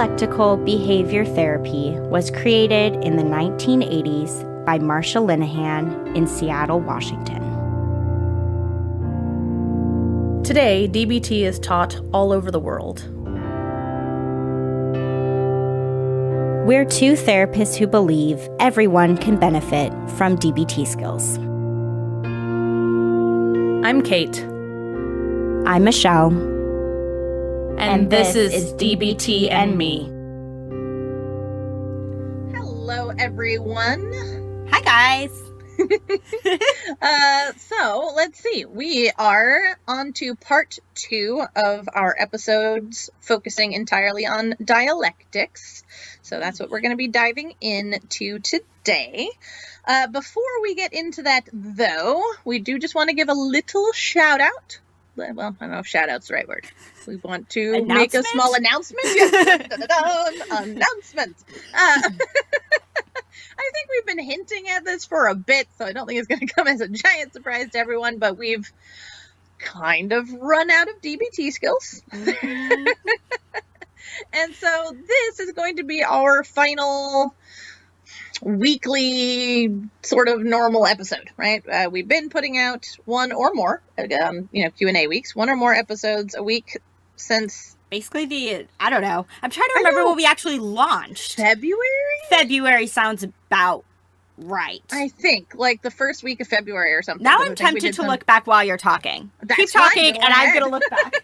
Dialectical behavior therapy was created in the 1980s by Marsha Linehan in Seattle, Washington. Today, DBT is taught all over the world. We're two therapists who believe everyone can benefit from DBT skills. I'm Kate. I'm Michelle. And this is DBT and Me. Hello, everyone. Hi, guys. So let's see. We are on to part 2 of our episodes focusing entirely on dialectics. So that's what we're going to be diving into today. Before we get into that, though, we do just want to give a little shout out. Well, I don't know if shout out's the right word. We want to make a small announcement. Yes. Announcement. I think we've been hinting at this for a bit, so I don't think it's going to come as a giant surprise to everyone, but we've kind of run out of DBT skills. Mm-hmm. And so this is going to be our final weekly sort of normal episode, right? We've been putting out one or more, Q&A weeks, one or more episodes a week since... Basically I don't know. I'm trying to remember what we actually launched. February sounds about right. I think, like the first week of February or something. Now I'm tempted to look back while you're talking. Keep talking, and I'm going to look back.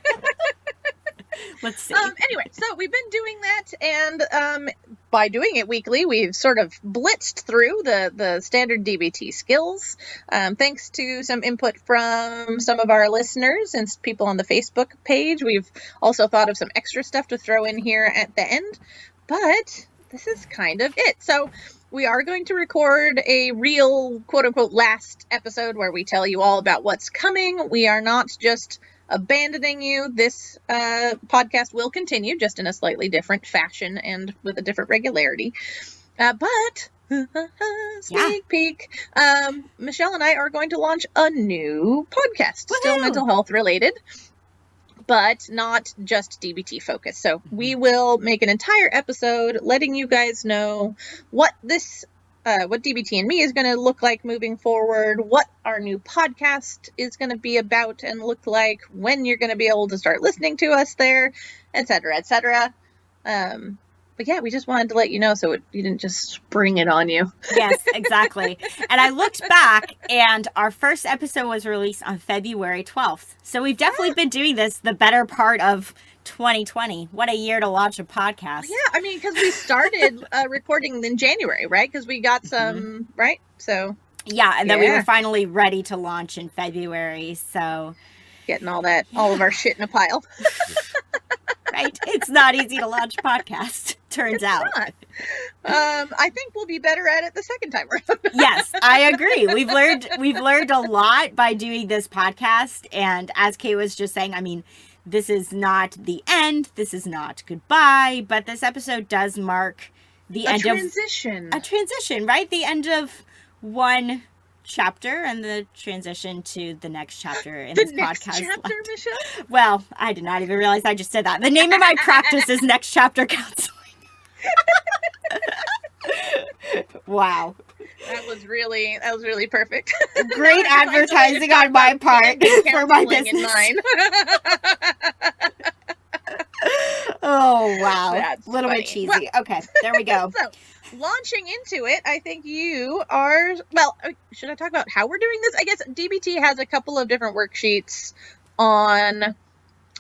Let's see. Anyway, so we've been doing that, and by doing it weekly, we've sort of blitzed through the standard DBT skills, thanks to some input from some of our listeners and people on the Facebook page. We've also thought of some extra stuff to throw in here at the end, but this is kind of it. So we are going to record a real, quote-unquote, last episode where we tell you all about what's coming. We are not just abandoning you. This podcast will continue, just in a slightly different fashion and with a different regularity. But sneak peek, Michelle and I are going to launch a new podcast, still mental health related, but not just DBT focused. So we will make an entire episode letting you guys know what DBT and Me is going to look like moving forward, what our new podcast is going to be about and look like, when you're going to be able to start listening to us there, etc., etc. But yeah, we just wanted to let you know so you didn't just spring it on you. Yes, exactly. And I looked back, and our first episode was released on February 12th. So we've definitely been doing this the better part of 2020. What a year to launch a podcast. Yeah, I mean, because we started recording in January, right? Because we got some, right? So yeah, and then we were finally ready to launch in February. So getting all of our shit in a pile. Right? It's not easy to launch a podcast, turns out. Not. I think we'll be better at it the second time around. Yes, I agree. We've learned a lot by doing this podcast, and as Kay was just saying, I mean, this is not the end. This is not goodbye. But this episode does mark the end of a transition, right? The end of one chapter and the transition to the next chapter in this podcast. Chapter, Michelle? Well, I did not even realize I just said that. The name of my practice is Next Chapter Counseling. Wow. That was really perfect. Great advertising on my part for my business. Oh, wow. That's a little bit cheesy. Well, okay, there we go. So, launching into it, I think you are, well, should I talk about how we're doing this? I guess DBT has a couple of different worksheets on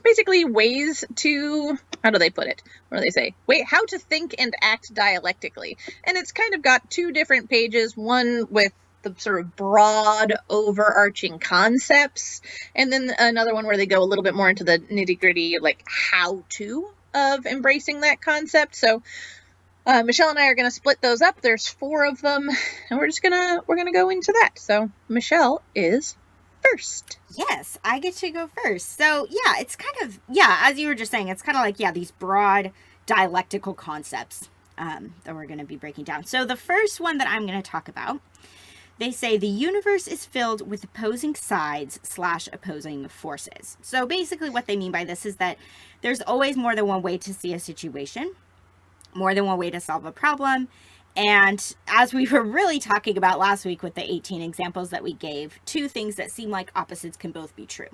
basically ways to, how do they put it? What do they say? How to think and act dialectically. And it's kind of got two different pages, one with the sort of broad overarching concepts, and then another one where they go a little bit more into the nitty-gritty, like how to of embracing that concept. So Michelle and I are going to split those up. There's 4 of them, and we're gonna go into that. So Michelle is first. Yes, I get to go first. So yeah, it's kind of, as you were just saying, it's kind of like, these broad dialectical concepts that we're going to be breaking down. So the first one that I'm going to talk about, they say the universe is filled with opposing sides / opposing forces. So basically what they mean by this is that there's always more than one way to see a situation. more than one way to solve a problem. And as we were really talking about last week with the 18 examples that we gave, two things that seem like opposites can both be true.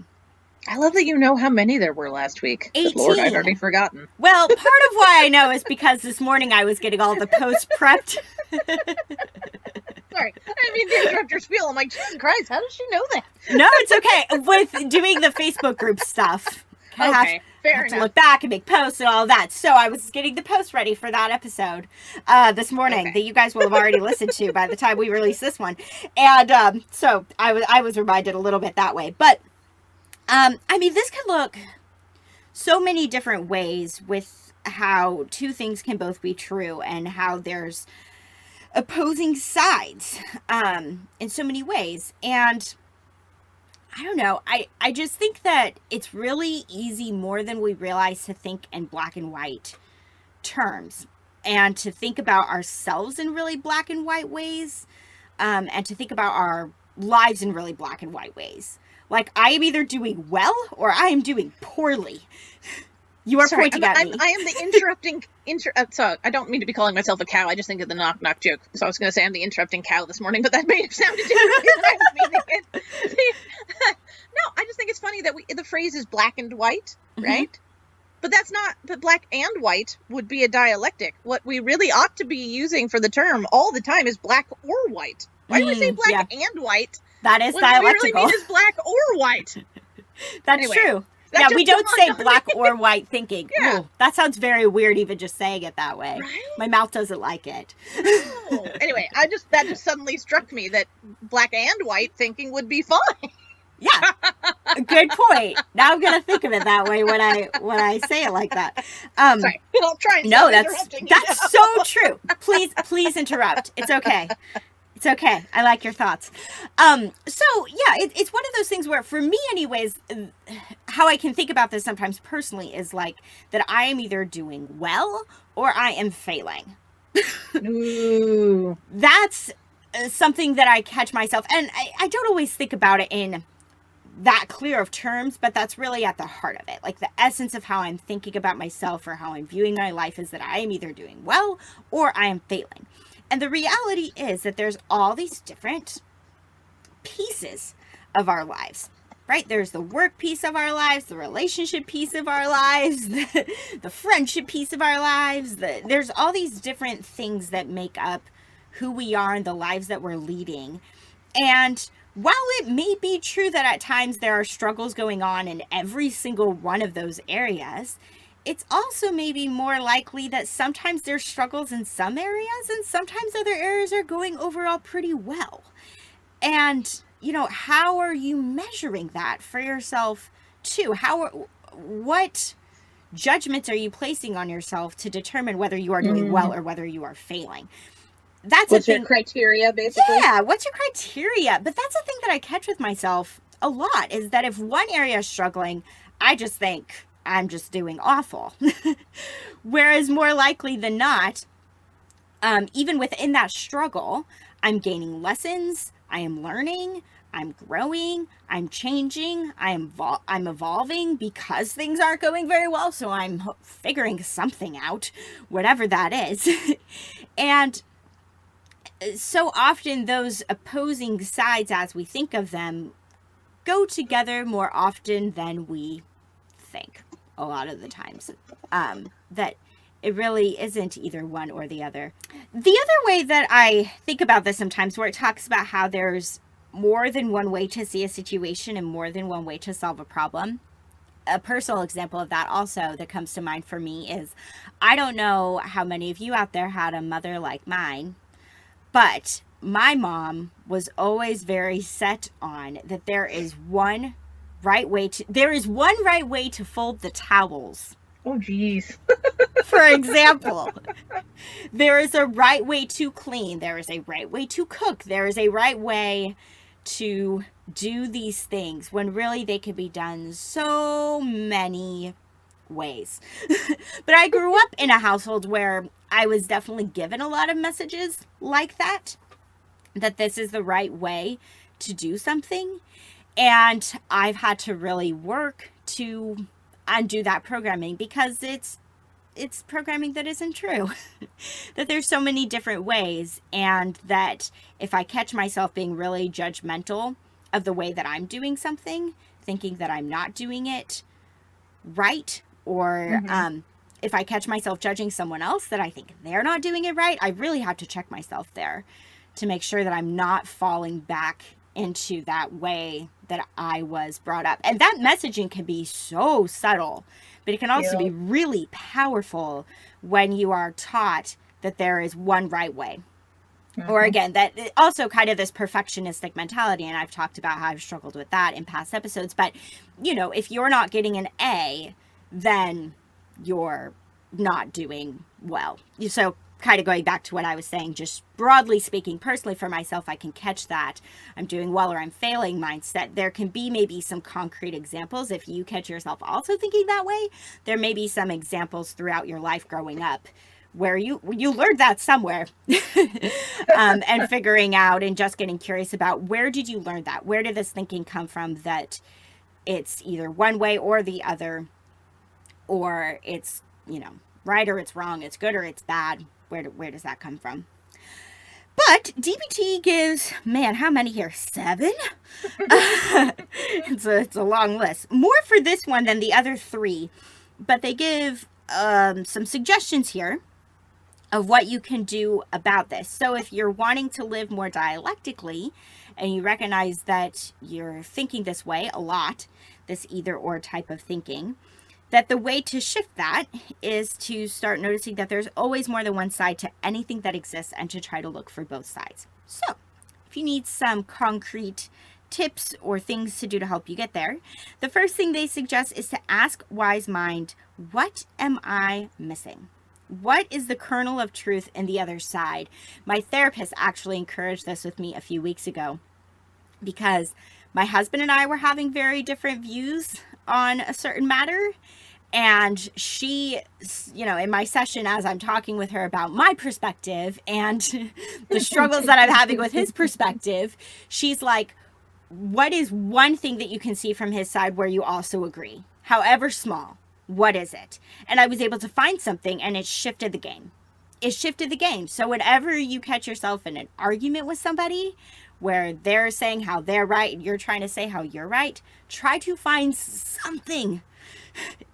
I love that you know how many there were last week. 18. Good Lord, I'd already forgotten. Well, part of why I know is because this morning I was getting all the posts prepped. Sorry, I didn't mean to interrupt your spiel. I'm like, Jesus Christ, how does she know that? No, it's okay. With doing the Facebook group stuff. Okay, fair have enough. to look back and make posts and all that. So I was getting the post ready for that episode this morning that you guys will have already listened to by the time we release this one. And so I was reminded a little bit that way. But I mean, this could look so many different ways with how two things can both be true and how there's opposing sides in so many ways. And I don't know. I just think that it's really easy, more than we realize, to think in black and white terms and to think about ourselves in really black and white ways, and to think about our lives in really black and white ways. Like, I am either doing well or I am doing poorly. You are pointing at me. I am the interrupting. So I don't mean to be calling myself a cow. I just think of the knock knock joke. So I was going to say I'm the interrupting cow this morning, but that may have sounded differently than I was meaning it. No, I just think it's funny that the phrase is black and white, right? But that's not. But black and white would be a dialectic. What we really ought to be using for the term all the time is black or white. Why do we say black and white? That is what dialectical. we really mean is black or white. That's true. Yeah, we don't say black or white thinking. Yeah. Ooh, that sounds very weird, even just saying it that way. Right? My mouth doesn't like it. Oh. Anyway, that just suddenly struck me that black and white thinking would be fine. Yeah, good point. Now I'm gonna think of it that way when I say it like that. Sorry, I'll try. And no, that's so true. Please interrupt. It's okay. It's okay. I like your thoughts. So yeah, it's one of those things where, for me anyways, how I can think about this sometimes personally is like that I am either doing well or I am failing. Ooh. That's something that I catch myself, and I don't always think about it in that clear of terms, but that's really at the heart of it. Like, the essence of how I'm thinking about myself or how I'm viewing my life is that I am either doing well or I am failing. And the reality is that there's all these different pieces of our lives, right? There's the work piece of our lives, the relationship piece of our lives, the friendship piece of our lives. There's all these different things that make up who we are and the lives that we're leading. And while it may be true that at times there are struggles going on in every single one of those areas, it's also maybe more likely that sometimes there's struggles in some areas and sometimes other areas are going overall pretty well. And, how are you measuring that for yourself too? What judgments are you placing on yourself to determine whether you are doing well or whether you are failing? What's your criteria, basically? Yeah, what's your criteria? But that's a thing that I catch with myself a lot, is that if one area is struggling, I just think I'm just doing awful. Whereas more likely than not, even within that struggle, I'm gaining lessons, I am learning, I'm growing, I'm changing, I'm evolving because things aren't going very well, so I'm figuring something out, whatever that is. And so often those opposing sides, as we think of them, go together more often than we think a lot of the times, that it really isn't either one or the other. The other way that I think about this sometimes, where it talks about how there's more than one way to see a situation and more than one way to solve a problem. A personal example of that also that comes to mind for me is, I don't know how many of you out there had a mother like mine, but my mom was always very set on that there is one right way to fold the towels. Oh, geez. For example, there is a right way to clean. There is a right way to cook. There is a right way to do these things, when really they could be done so many ways. But I grew up in a household where I was definitely given a lot of messages like that this is the right way to do something. And I've had to really work to undo that programming, because it's it's programming that isn't true. That there's so many different ways, and that if I catch myself being really judgmental of the way that I'm doing something, thinking that I'm not doing it right, or if I catch myself judging someone else that I think they're not doing it right, I really have to check myself there to make sure that I'm not falling back into that way that I was brought up. And that messaging can be so subtle, but it can also be really powerful when you are taught that there is one right way. Or again, that also kind of this perfectionistic mentality. And I've talked about how I've struggled with that in past episodes. But, you know, if you're not getting an A, then you're not doing well. So kind of going back to what I was saying, just broadly speaking, personally for myself, I can catch that I'm doing well or I'm failing mindset. There can be maybe some concrete examples. If you catch yourself also thinking that way, there may be some examples throughout your life growing up where you learned that somewhere. And figuring out and just getting curious about, where did you learn that? Where did this thinking come from that it's either one way or the other, or it's, you know, right or it's wrong, it's good or it's bad? Where does that come from? But DBT gives, man, how many here? 7? It's a long list. More for this one than the other 3. But they give some suggestions here of what you can do about this. So if you're wanting to live more dialectically, and you recognize that you're thinking this way a lot, this either or type of thinking, that the way to shift that is to start noticing that there's always more than one side to anything that exists, and to try to look for both sides. So if you need some concrete tips or things to do to help you get there, the first thing they suggest is to ask wise mind, what am I missing? What is the kernel of truth in the other side? My therapist actually encouraged this with me a few weeks ago, because my husband and I were having very different views on a certain matter. And she, you know, in my session, as I'm talking with her about my perspective and the struggles that I'm having with his perspective, she's like, what is one thing that you can see from his side where you also agree? However small, what is it? And I was able to find something, and it shifted the game. It shifted the game. So whenever you catch yourself in an argument with somebody where they're saying how they're right and you're trying to say how you're right, try to find something.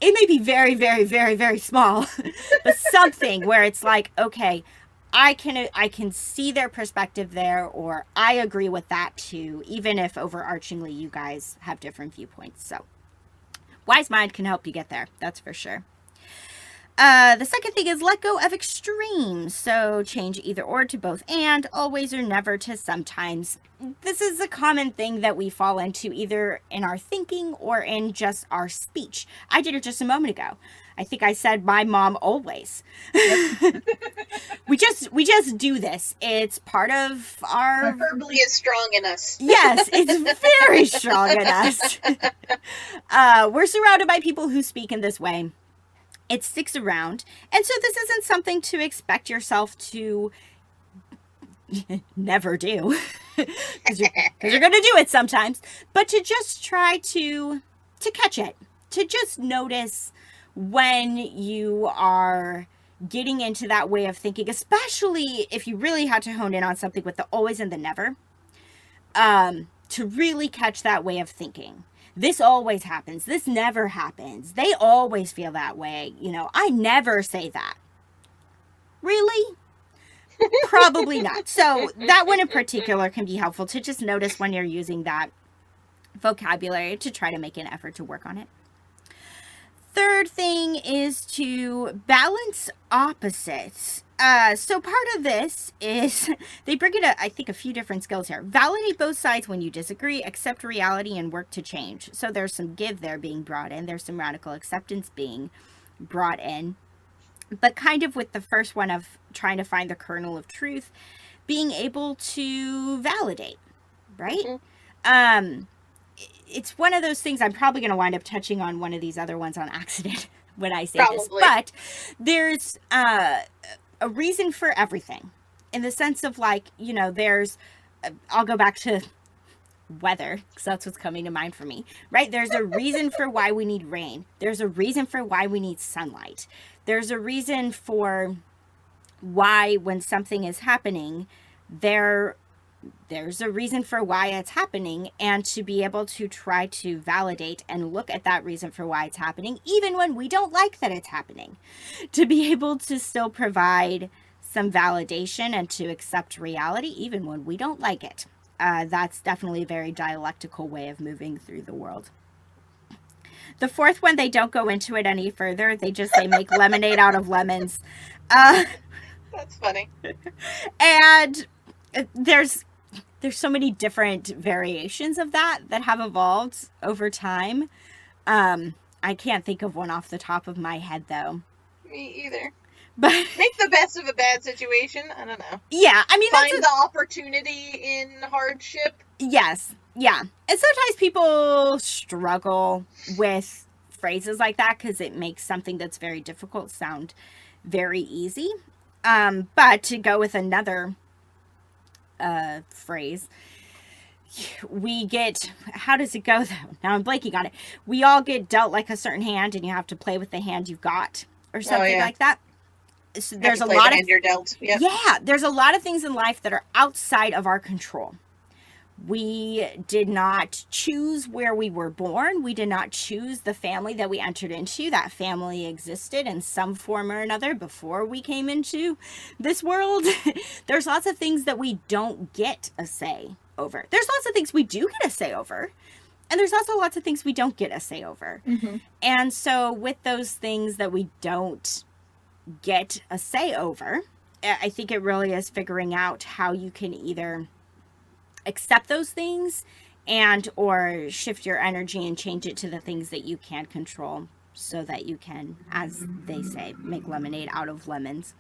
It may be very, very, very, very small, but something where it's like, okay, I can see their perspective there, or I agree with that too, even if overarchingly you guys have different viewpoints. So wise mind can help you get there. That's for sure. The second thing is let go of extremes. So change either or to both and, always or never to sometimes. This is a common thing that we fall into either in our thinking or in just our speech. I did it just a moment ago. I think I said my mom always. We just do this. It's part of our Verbally is strong in us. Yes, it's very strong in us. We're surrounded by people who speak in this way. It sticks around. And so this isn't something to expect yourself to never do. Because you're going to do it sometimes. But to just try to catch it. To just notice when you are getting into that way of thinking. Especially if you really had to hone in on something with the always and the never. To really catch that way of thinking. This always happens. This never happens. They always feel that way. You know, I never say that. Really? Probably not. So that one in particular can be helpful to just notice when you're using that vocabulary, to try to make an effort to work on it. Third thing is to balance opposites. So part of this is, they bring in, I think, a few different skills here. Validate both sides when you disagree, accept reality, and work to change. So there's some give there being brought in. There's some radical acceptance being brought in. But kind of with the first one of trying to find the kernel of truth, being able to validate, right? Mm-hmm. It's one of those things, I'm probably going to wind up touching on one of these other ones on accident when I say this. But there's a reason for everything, in the sense of, like, you know, there's, I'll go back to weather, because that's what's coming to mind for me, right? There's a reason for why we need rain. There's a reason for why we need sunlight. There's a reason for why when something is happening, there's a reason for why it's happening, and to be able to try to validate and look at that reason for why it's happening, even when we don't like that it's happening, to be able to still provide some validation and to accept reality, even when we don't like it. That's definitely a very dialectical way of moving through the world. The fourth one, they don't go into it any further. They just say make lemonade out of lemons. That's funny. And there's so many different variations of that have evolved over time. I can't think of one off the top of my head, though. Me either. But make the best of a bad situation. I don't know. Yeah, I mean, find the opportunity in hardship. Yes, yeah. And sometimes people struggle with phrases like that because it makes something that's very difficult sound very easy. But to go with another phrase, we get, how does it go though? Now I'm blanking on it. We all get dealt like a certain hand, and you have to play with the hand you've got, or something like that. So there's a lot of you're dealt. Yep. Yeah, there's a lot of things in life that are outside of our control. We did not choose where we were born. We did not choose the family that we entered into. That family existed in some form or another before we came into this world. There's lots of things that we don't get a say over. There's lots of things we do get a say over. And there's also lots of things we don't get a say over. Mm-hmm. And so with those things that we don't get a say over, I think it really is figuring out how you can either accept those things and or shift your energy and change it to the things that you can control, so that you can, as they say, make lemonade out of lemons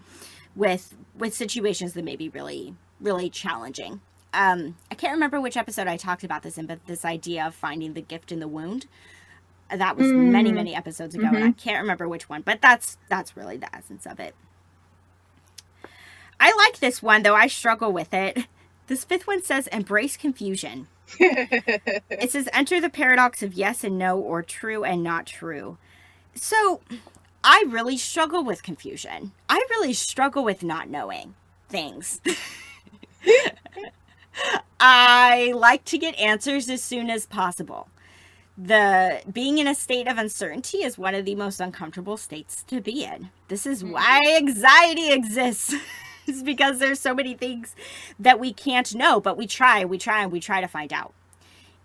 with situations that may be really, really challenging. I can't remember which episode I talked about this in, but this idea of finding the gift in the wound, that was many, many episodes ago, and I can't remember which one, but that's really the essence of it. I like this one, though I struggle with it. This fifth one says, embrace confusion. It says, enter the paradox of yes and no, or true and not true. So I really struggle with confusion. I really struggle with not knowing things. I like to get answers as soon as possible. Being in a state of uncertainty is one of the most uncomfortable states to be in. This is why anxiety exists. It's because there's so many things that we can't know, but we try to find out.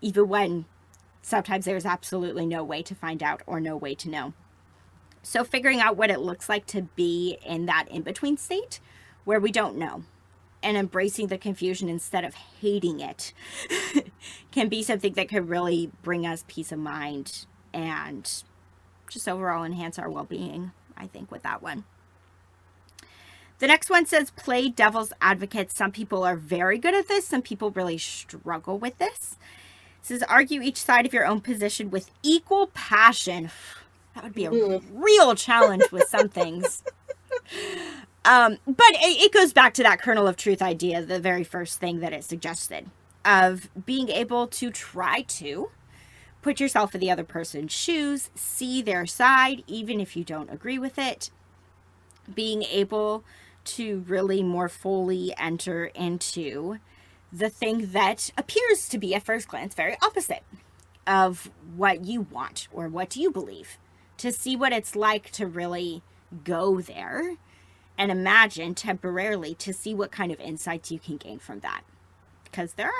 Even when sometimes there's absolutely no way to find out or no way to know. So figuring out what it looks like to be in that in-between state where we don't know, and embracing the confusion instead of hating it can be something that could really bring us peace of mind and just overall enhance our well-being, I think, with that one. The next one says, play devil's advocate. Some people are very good at this. Some people really struggle with this. It says, argue each side of your own position with equal passion. That would be a real challenge with some things. But it goes back to that kernel of truth idea, the very first thing that it suggested, of being able to try to put yourself in the other person's shoes, see their side, even if you don't agree with it, being able to really more fully enter into the thing that appears to be at first glance very opposite of what you want or what you believe, to see what it's like to really go there and imagine temporarily, to see what kind of insights you can gain from that. Because there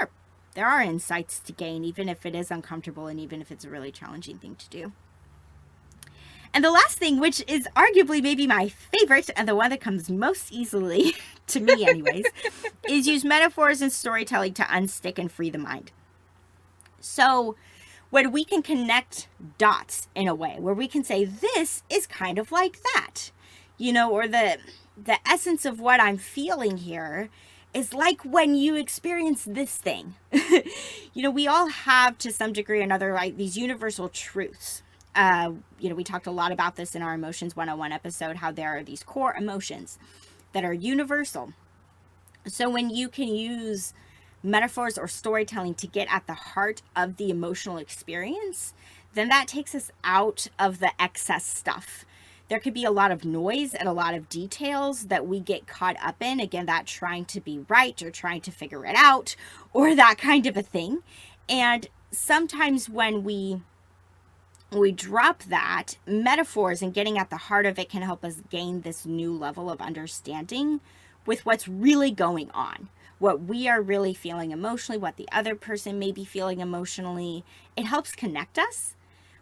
are insights to gain, even if it is uncomfortable and even if it's a really challenging thing to do. And the last thing, which is arguably maybe my favorite and the one that comes most easily to me anyways, is use metaphors and storytelling to unstick and free the mind. So when we can connect dots in a way where we can say, this is kind of like that, or the essence of what I'm feeling here is like when you experience this thing. We all have, to some degree or another, like these universal truths. We talked a lot about this in our Emotions 101 episode, how there are these core emotions that are universal. So when you can use metaphors or storytelling to get at the heart of the emotional experience, then that takes us out of the excess stuff. There could be a lot of noise and a lot of details that we get caught up in. Again, that trying to be right or trying to figure it out or that kind of a thing. And sometimes when we drop that, metaphors and getting at the heart of it can help us gain this new level of understanding with what's really going on, what we are really feeling emotionally, what the other person may be feeling emotionally. It helps connect us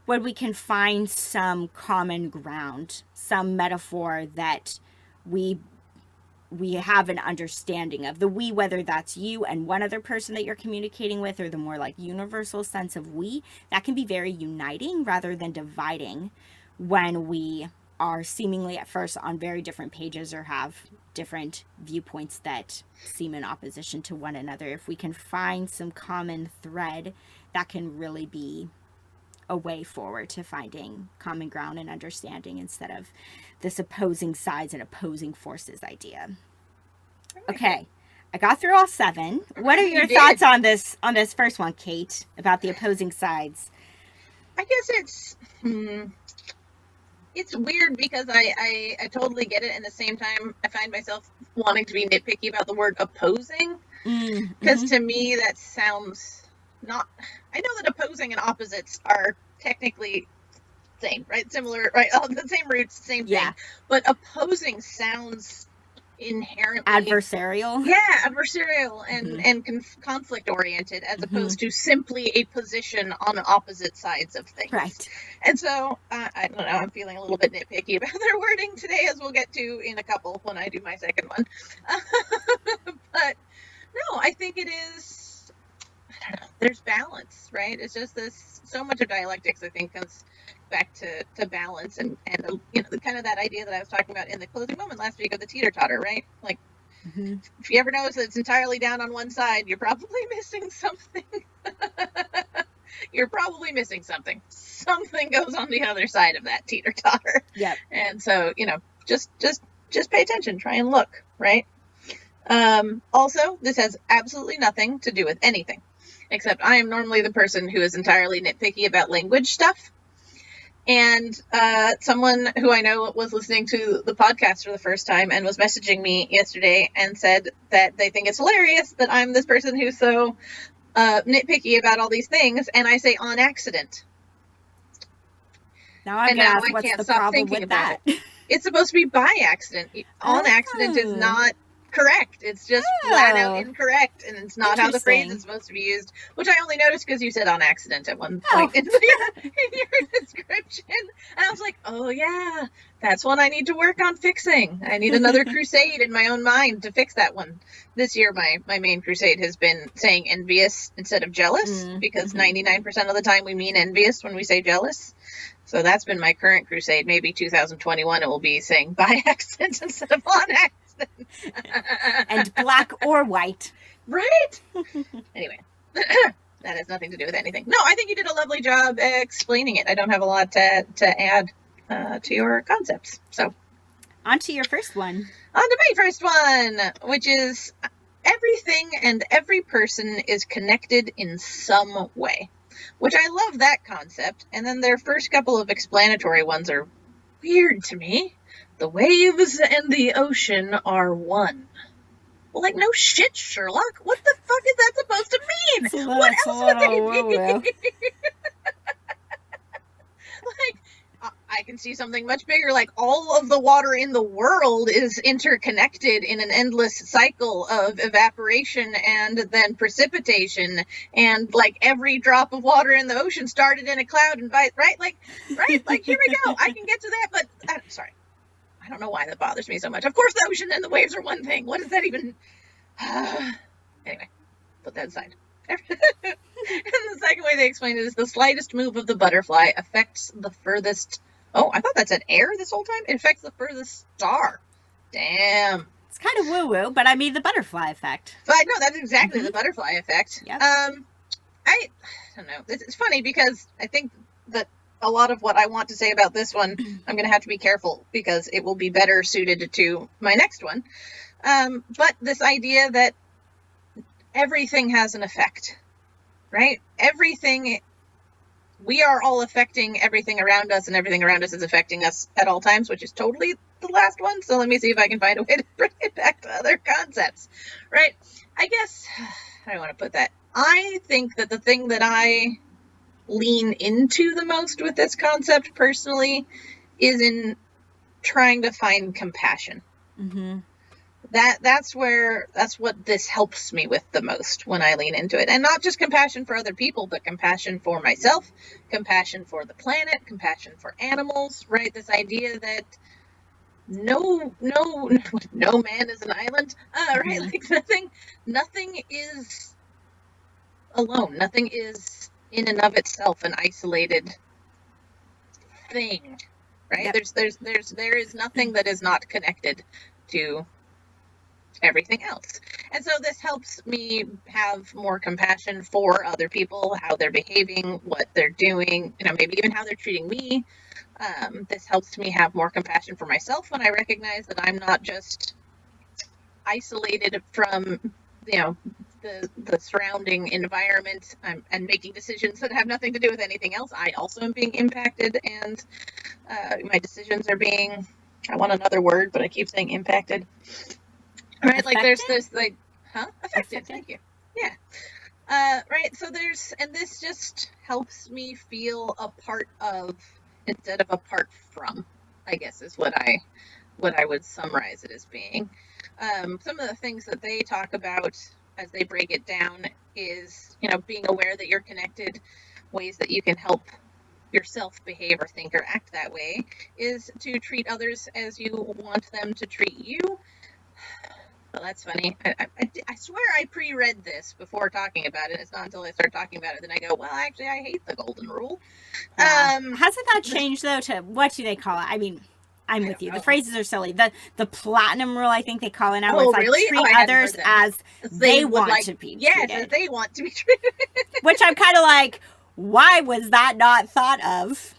when we can find some common ground, some metaphor that we have an understanding of. The we, whether that's you and one other person that you're communicating with, or the more like universal sense of we, that can be very uniting rather than dividing when we are seemingly at first on very different pages or have different viewpoints that seem in opposition to one another. If we can find some common thread, that can really be a way forward to finding common ground and understanding instead of this opposing sides and opposing forces idea. Okay, I got through all 7. What are your thoughts on this first one, Kate, about the opposing sides? I guess it's weird because I totally get it. And at the same time, I find myself wanting to be nitpicky about the word opposing. Because to me, that sounds not... I know that opposing and opposites are technically same, right? Similar, right? All the same roots, same thing. Yeah. But opposing sounds inherently... Adversarial? Yeah, adversarial and conflict oriented, as opposed to simply a position on opposite sides of things. Right. And so, I don't know, I'm feeling a little bit nitpicky about their wording today, as we'll get to in a couple when I do my second one. But no, I think it is... I don't know, there's balance, right? It's just this, so much of dialectics, I think, comes back to balance and you know, kind of that idea that I was talking about in the closing moment last week of the teeter-totter, right? Like, if you ever notice that it's entirely down on one side, you're probably missing something. You're probably missing something. Something goes on the other side of that teeter-totter. Yep. And so, you know, just pay attention, try and look, right? Also, this has absolutely nothing to do with anything. Except I am normally the person who is entirely nitpicky about language stuff. And someone who I know was listening to the podcast for the first time and was messaging me yesterday and said that they think it's hilarious that I'm this person who's so nitpicky about all these things, and I say on accident. Now I guess what's the problem with that? It's supposed to be by accident. On accident is not correct. It's just flat out incorrect, and it's not how the phrase is supposed to be used, which I only noticed because you said on accident at one point in your description, and I was like, oh yeah, that's one I need to work on fixing. I need another crusade in my own mind to fix that one. This year my main crusade has been saying envious instead of jealous, because 99% of the time we mean envious when we say jealous. So that's been my current crusade. Maybe 2021 it will be saying by accident instead of on accident. And black or white. Right? Anyway, that has nothing to do with anything. No, I think you did a lovely job explaining it. I don't have a lot to add to your concepts. So, on to your first one. On to my first one, which is everything and every person is connected in some way. Which I love that concept. And then their first couple of explanatory ones are weird to me. The waves and the ocean are one. Well, like, no shit, Sherlock. What the fuck is that supposed to mean? What else would they mean? Like, I can see something much bigger, like all of the water in the world is interconnected in an endless cycle of evaporation and then precipitation, and like every drop of water in the ocean started in a cloud and right? Like, here we go. I can get to that, but sorry. I don't know why that bothers me so much. Of course the ocean and the waves are one thing. What does that even... Anyway, put that aside. And the second way they explain it is the slightest move of the butterfly affects the furthest... Oh, I thought that said air this whole time? It affects the furthest star. Damn. It's kind of woo-woo, but I mean the butterfly effect. But no, that's exactly the butterfly effect. Yep. I don't know. It's funny because I think that a lot of what I want to say about this one, I'm going to have to be careful because it will be better suited to my next one. But this idea that everything has an effect, right? We are all affecting everything around us, and everything around us is affecting us at all times, which is totally the last one. So let me see if I can find a way to bring it back to other concepts, right? I guess, how do I want to put that? I think that the thing that I lean into the most with this concept personally is in trying to find compassion. Mm-hmm. That's what this helps me with the most when I lean into it. And not just compassion for other people, but compassion for myself, compassion for the planet, compassion for animals, right? This idea that no man is an island, right? Like nothing is alone. Nothing is in and of itself an isolated thing, right? Yep. There is nothing that is not connected to everything else. And so this helps me have more compassion for other people, how they're behaving, what they're doing, maybe even how they're treating me. This helps me have more compassion for myself when I recognize that I'm not just isolated from, the surrounding environment and making decisions that have nothing to do with anything else. I also am being impacted, and my decisions are being, I want another word, but I keep saying impacted. Right, affected? Like there's this, like, affected. Thank you. Yeah. Right. So and this just helps me feel a part of instead of apart from, I guess, is what I would summarize it as being. Some of the things that they talk about as they break it down is, being aware that you're connected, ways that you can help yourself behave or think or act that way is to treat others as you want them to treat you. Well, that's funny. I swear I pre-read this before talking about it. It's not until I start talking about it then I go, well, actually, I hate the golden rule. Yeah. Hasn't that changed, though, to what do they call it? I mean, I'm with you. The phrases are silly. The platinum rule, I think they call it now. Oh, it's like really? treat others as they want to be treated. Yes, as they want to be treated. Which I'm kind of like, why was that not thought of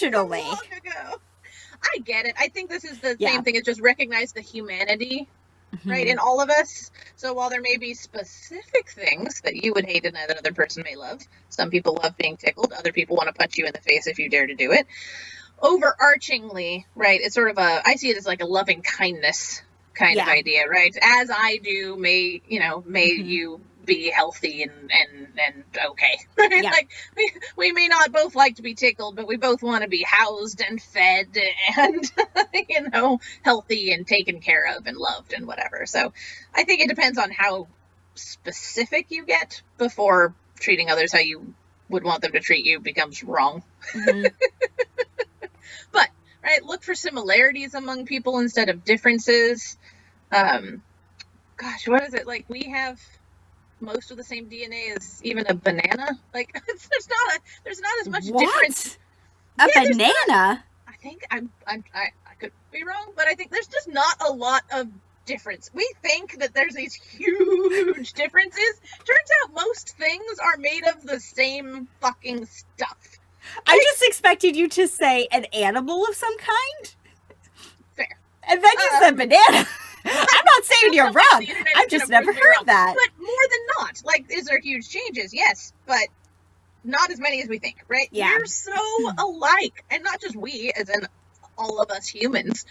originally? So long ago. I get it. I think this is the same thing. It's just recognize the humanity. Mm-hmm. Right, in all of us. So while there may be specific things that you would hate and that another person may love, some people love being tickled, other people want to punch you in the face if you dare to do it. Overarchingly, right, it's sort of I see it as like a loving kindness kind of idea, right? As I do, may you be healthy and okay. Right? Yeah. Like we may not both like to be tickled, but we both want to be housed and fed and healthy and taken care of and loved and whatever. So I think it depends on how specific you get before treating others how you would want them to treat you becomes wrong. Mm-hmm. But right, look for similarities among people instead of differences. Gosh, what is it? Like we have most of the same DNA as even a banana. Like there's not as much difference. A banana? I think I could be wrong, but I think there's just not a lot of difference. We think that there's these huge differences. Turns out most things are made of the same fucking stuff. I just expected you to say an animal of some kind. Fair. And then you said banana. I'm not saying you're wrong. I've just never heard that. But more than not, like, is there huge changes? Yes, but not as many as we think, right? Yeah. We're so alike. And not just we, as in all of us humans,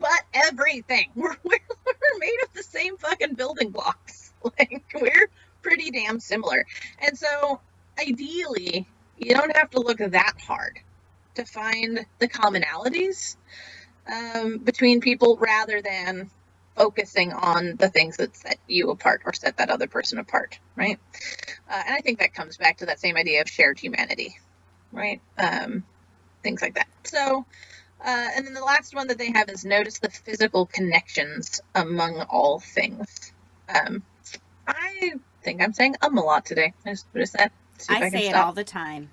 but everything. We're made of the same fucking building blocks. Like, we're pretty damn similar. And so, ideally, you don't have to look that hard to find the commonalities between people rather than focusing on the things that set you apart or set that other person apart, right? And I think that comes back to that same idea of shared humanity, right? Things like that. So, and then the last one that they have is notice the physical connections among all things. I think I'm saying a lot today. I just noticed that. I say it all the time.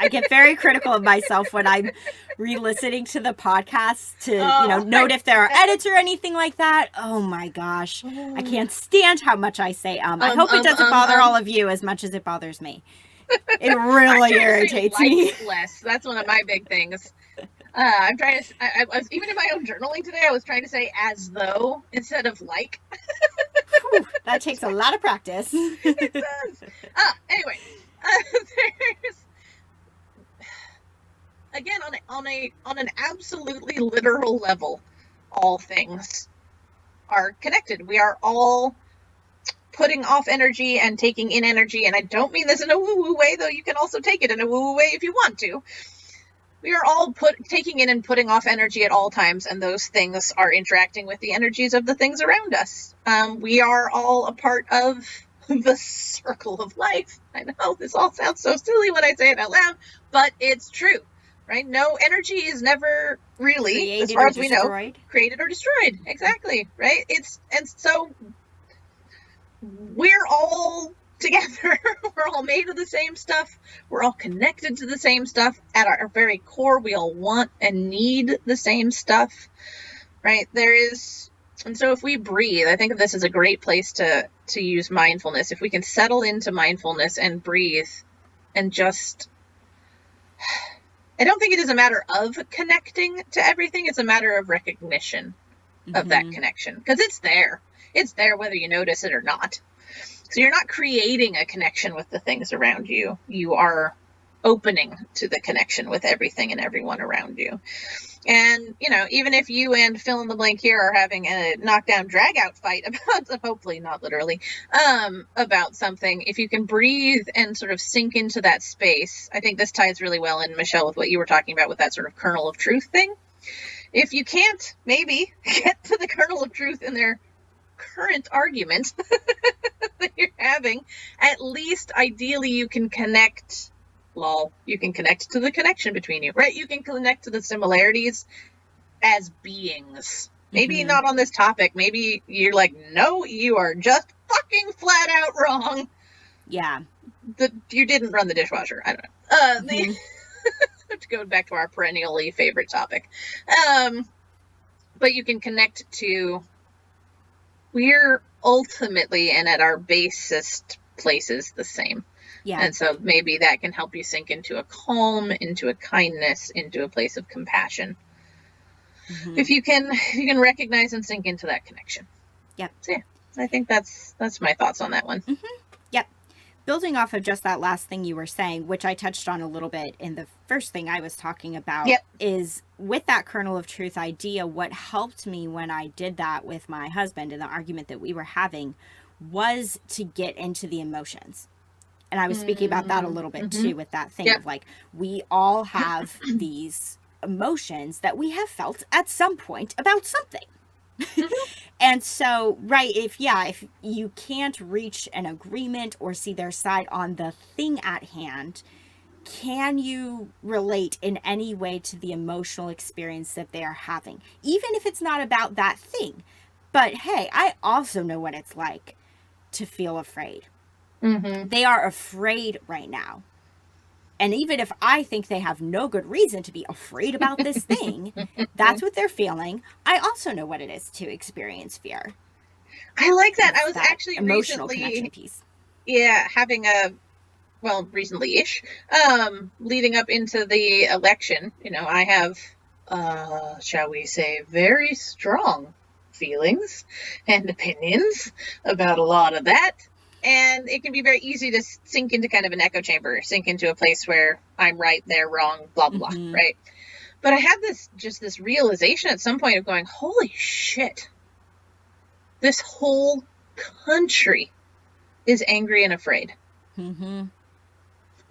I get very critical of myself when I'm re-listening to the podcast to, note if there are edits or anything like that. Oh my gosh. I can't stand how much I say I hope it doesn't bother all of you as much as it bothers me. It really irritates me. Less. That's one of my big things. I'm trying to, I was, even in my own journaling today, I was trying to say as though instead of like. That takes a lot of practice. It does. Anyway, there's again on an absolutely literal level, all things are connected. We are all putting off energy and taking in energy, and I don't mean this in a woo-woo way, though you can also take it in a woo-woo way if you want to. We are all taking in and putting off energy at all times, and those things are interacting with the energies of the things around us. We are all a part of the circle of life. I know this all sounds so silly when I say it out loud, but it's true, right? No energy is never really, created, as far as we destroyed. know, created or destroyed. Exactly, right? And so we're all together. We're all made of the same stuff. We're all connected to the same stuff. At our very core, we all want and need the same stuff, right? And so if we breathe, I think of this as a great place to use mindfulness. If we can settle into mindfulness and breathe and just, I don't think it is a matter of connecting to everything. It's a matter of recognition of that connection, because it's there. It's there whether you notice it or not. So you're not creating a connection with the things around you. You are opening to the connection with everything and everyone around you. And, even if you and fill in the blank here are having a knockdown drag out fight about, hopefully not literally, about something, if you can breathe and sort of sink into that space, I think this ties really well in, Michelle, with what you were talking about with that sort of kernel of truth thing. If you can't maybe get to the kernel of truth in their current argument that you're having, at least ideally you can connect. You can connect to the connection between you, right? You can connect to the similarities as beings. Maybe not on this topic. Maybe you're like, no, you are just fucking flat out wrong. Yeah. You didn't run the dishwasher. I don't know. To go back to our perennially favorite topic. But you can connect to, we're ultimately and at our basest places the same. Yeah. And so maybe that can help you sink into a calm, into a kindness, into a place of compassion. If you can recognize and sink into that connection. Yep. So yeah, I think that's my thoughts on that one. Yep. Building off of just that last thing you were saying, which I touched on a little bit in the first thing I was talking about, is with that kernel of truth idea, what helped me when I did that with my husband in the argument that we were having was to get into the emotions. And I was speaking about that a little bit too, with that thing of like, we all have these emotions that we have felt at some point about something. And so, right, if you can't reach an agreement or see their side on the thing at hand, can you relate in any way to the emotional experience that they are having? Even if it's not about that thing. But hey, I also know what it's like to feel afraid. They are afraid right now. And even if I think they have no good reason to be afraid about this thing, that's what they're feeling. I also know what it is to experience fear. I like that. It's I was that actually emotional recently, connection piece. having recently-ish, leading up into the election, I have, shall we say, very strong feelings and opinions about a lot of that. And it can be very easy to sink into kind of an echo chamber, sink into a place where I'm right, they're wrong, blah, blah, blah, right? But I had this realization at some point of going, holy shit, this whole country is angry and afraid. It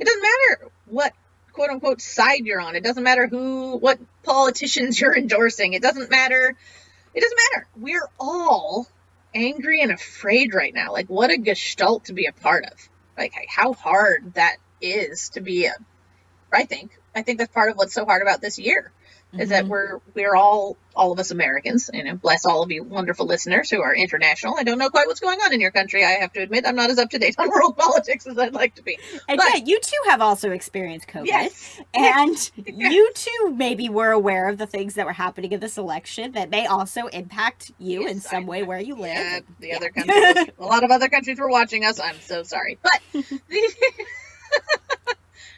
doesn't matter what quote unquote side you're on. It doesn't matter what politicians you're endorsing. It doesn't matter. We're all angry and afraid right now. Like, what a gestalt to be a part of. Like, how hard that is to be I think that's part of what's so hard about this year is that we're all of us Americans, bless all of you wonderful listeners who are international. I don't know quite what's going on in your country. I have to admit, I'm not as up to date on world politics as I'd like to be. And you too have also experienced COVID. Yes. And you too maybe were aware of the things that were happening in this election that may also impact you in some way where you live. Yeah, other countries, a lot of other countries were watching us. I'm so sorry. But anyway,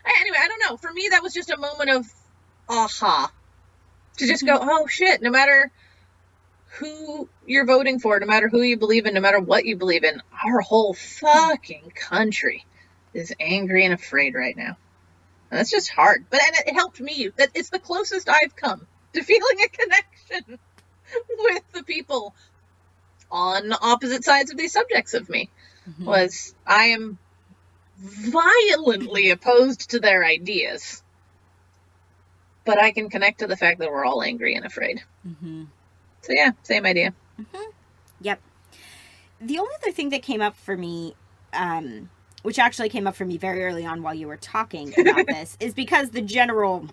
I don't know. For me, that was just a moment of aha. To just go, oh shit, no matter who you're voting for, no matter who you believe in, no matter what you believe in, our whole fucking country is angry and afraid right now. And that's just hard. But and it helped me. That it's the closest I've come to feeling a connection with the people on opposite sides of these subjects of me. Was I am violently opposed to their ideas, but I can connect to the fact that we're all angry and afraid. So yeah, same idea. Yep. The only other thing that came up for me, which actually came up for me very early on while you were talking about this, is because the general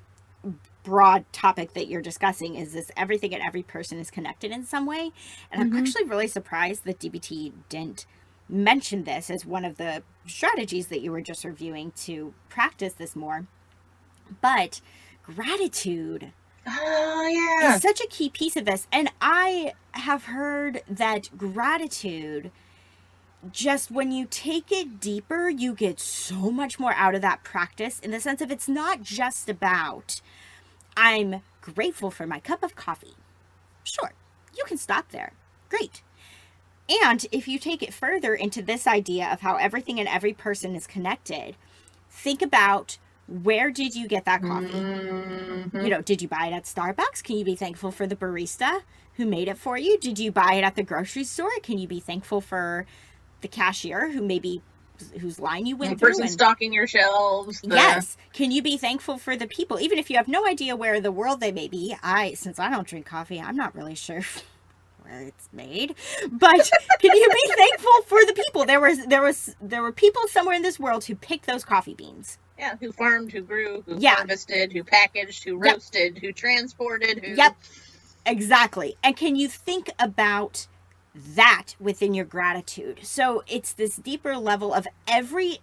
broad topic that you're discussing is this: everything and every person is connected in some way. And I'm actually really surprised that DBT didn't mention this as one of the strategies that you were just reviewing to practice this more. But gratitude is such a key piece of this. And I have heard that gratitude, just when you take it deeper, you get so much more out of that practice, in the sense of it's not just about, I'm grateful for my cup of coffee. Sure, you can stop there. Great. And if you take it further into this idea of how everything and every person is connected, think about, where did you get that coffee? You know, did you buy it at Starbucks? Can you be thankful for the barista who made it for you? Did you buy it at the grocery store? Can you be thankful for the cashier whose line you went through? The person stocking your shelves. Yes. Can you be thankful for the people? Even if you have no idea where in the world they may be. Since I don't drink coffee, I'm not really sure where it's made, but can you be thankful for the people? There were people somewhere in this world who picked those coffee beans. Yeah, who farmed, who grew, who harvested, who packaged, who roasted, who transported, who... Yep, exactly. And can you think about that within your gratitude? So it's this deeper level of everything,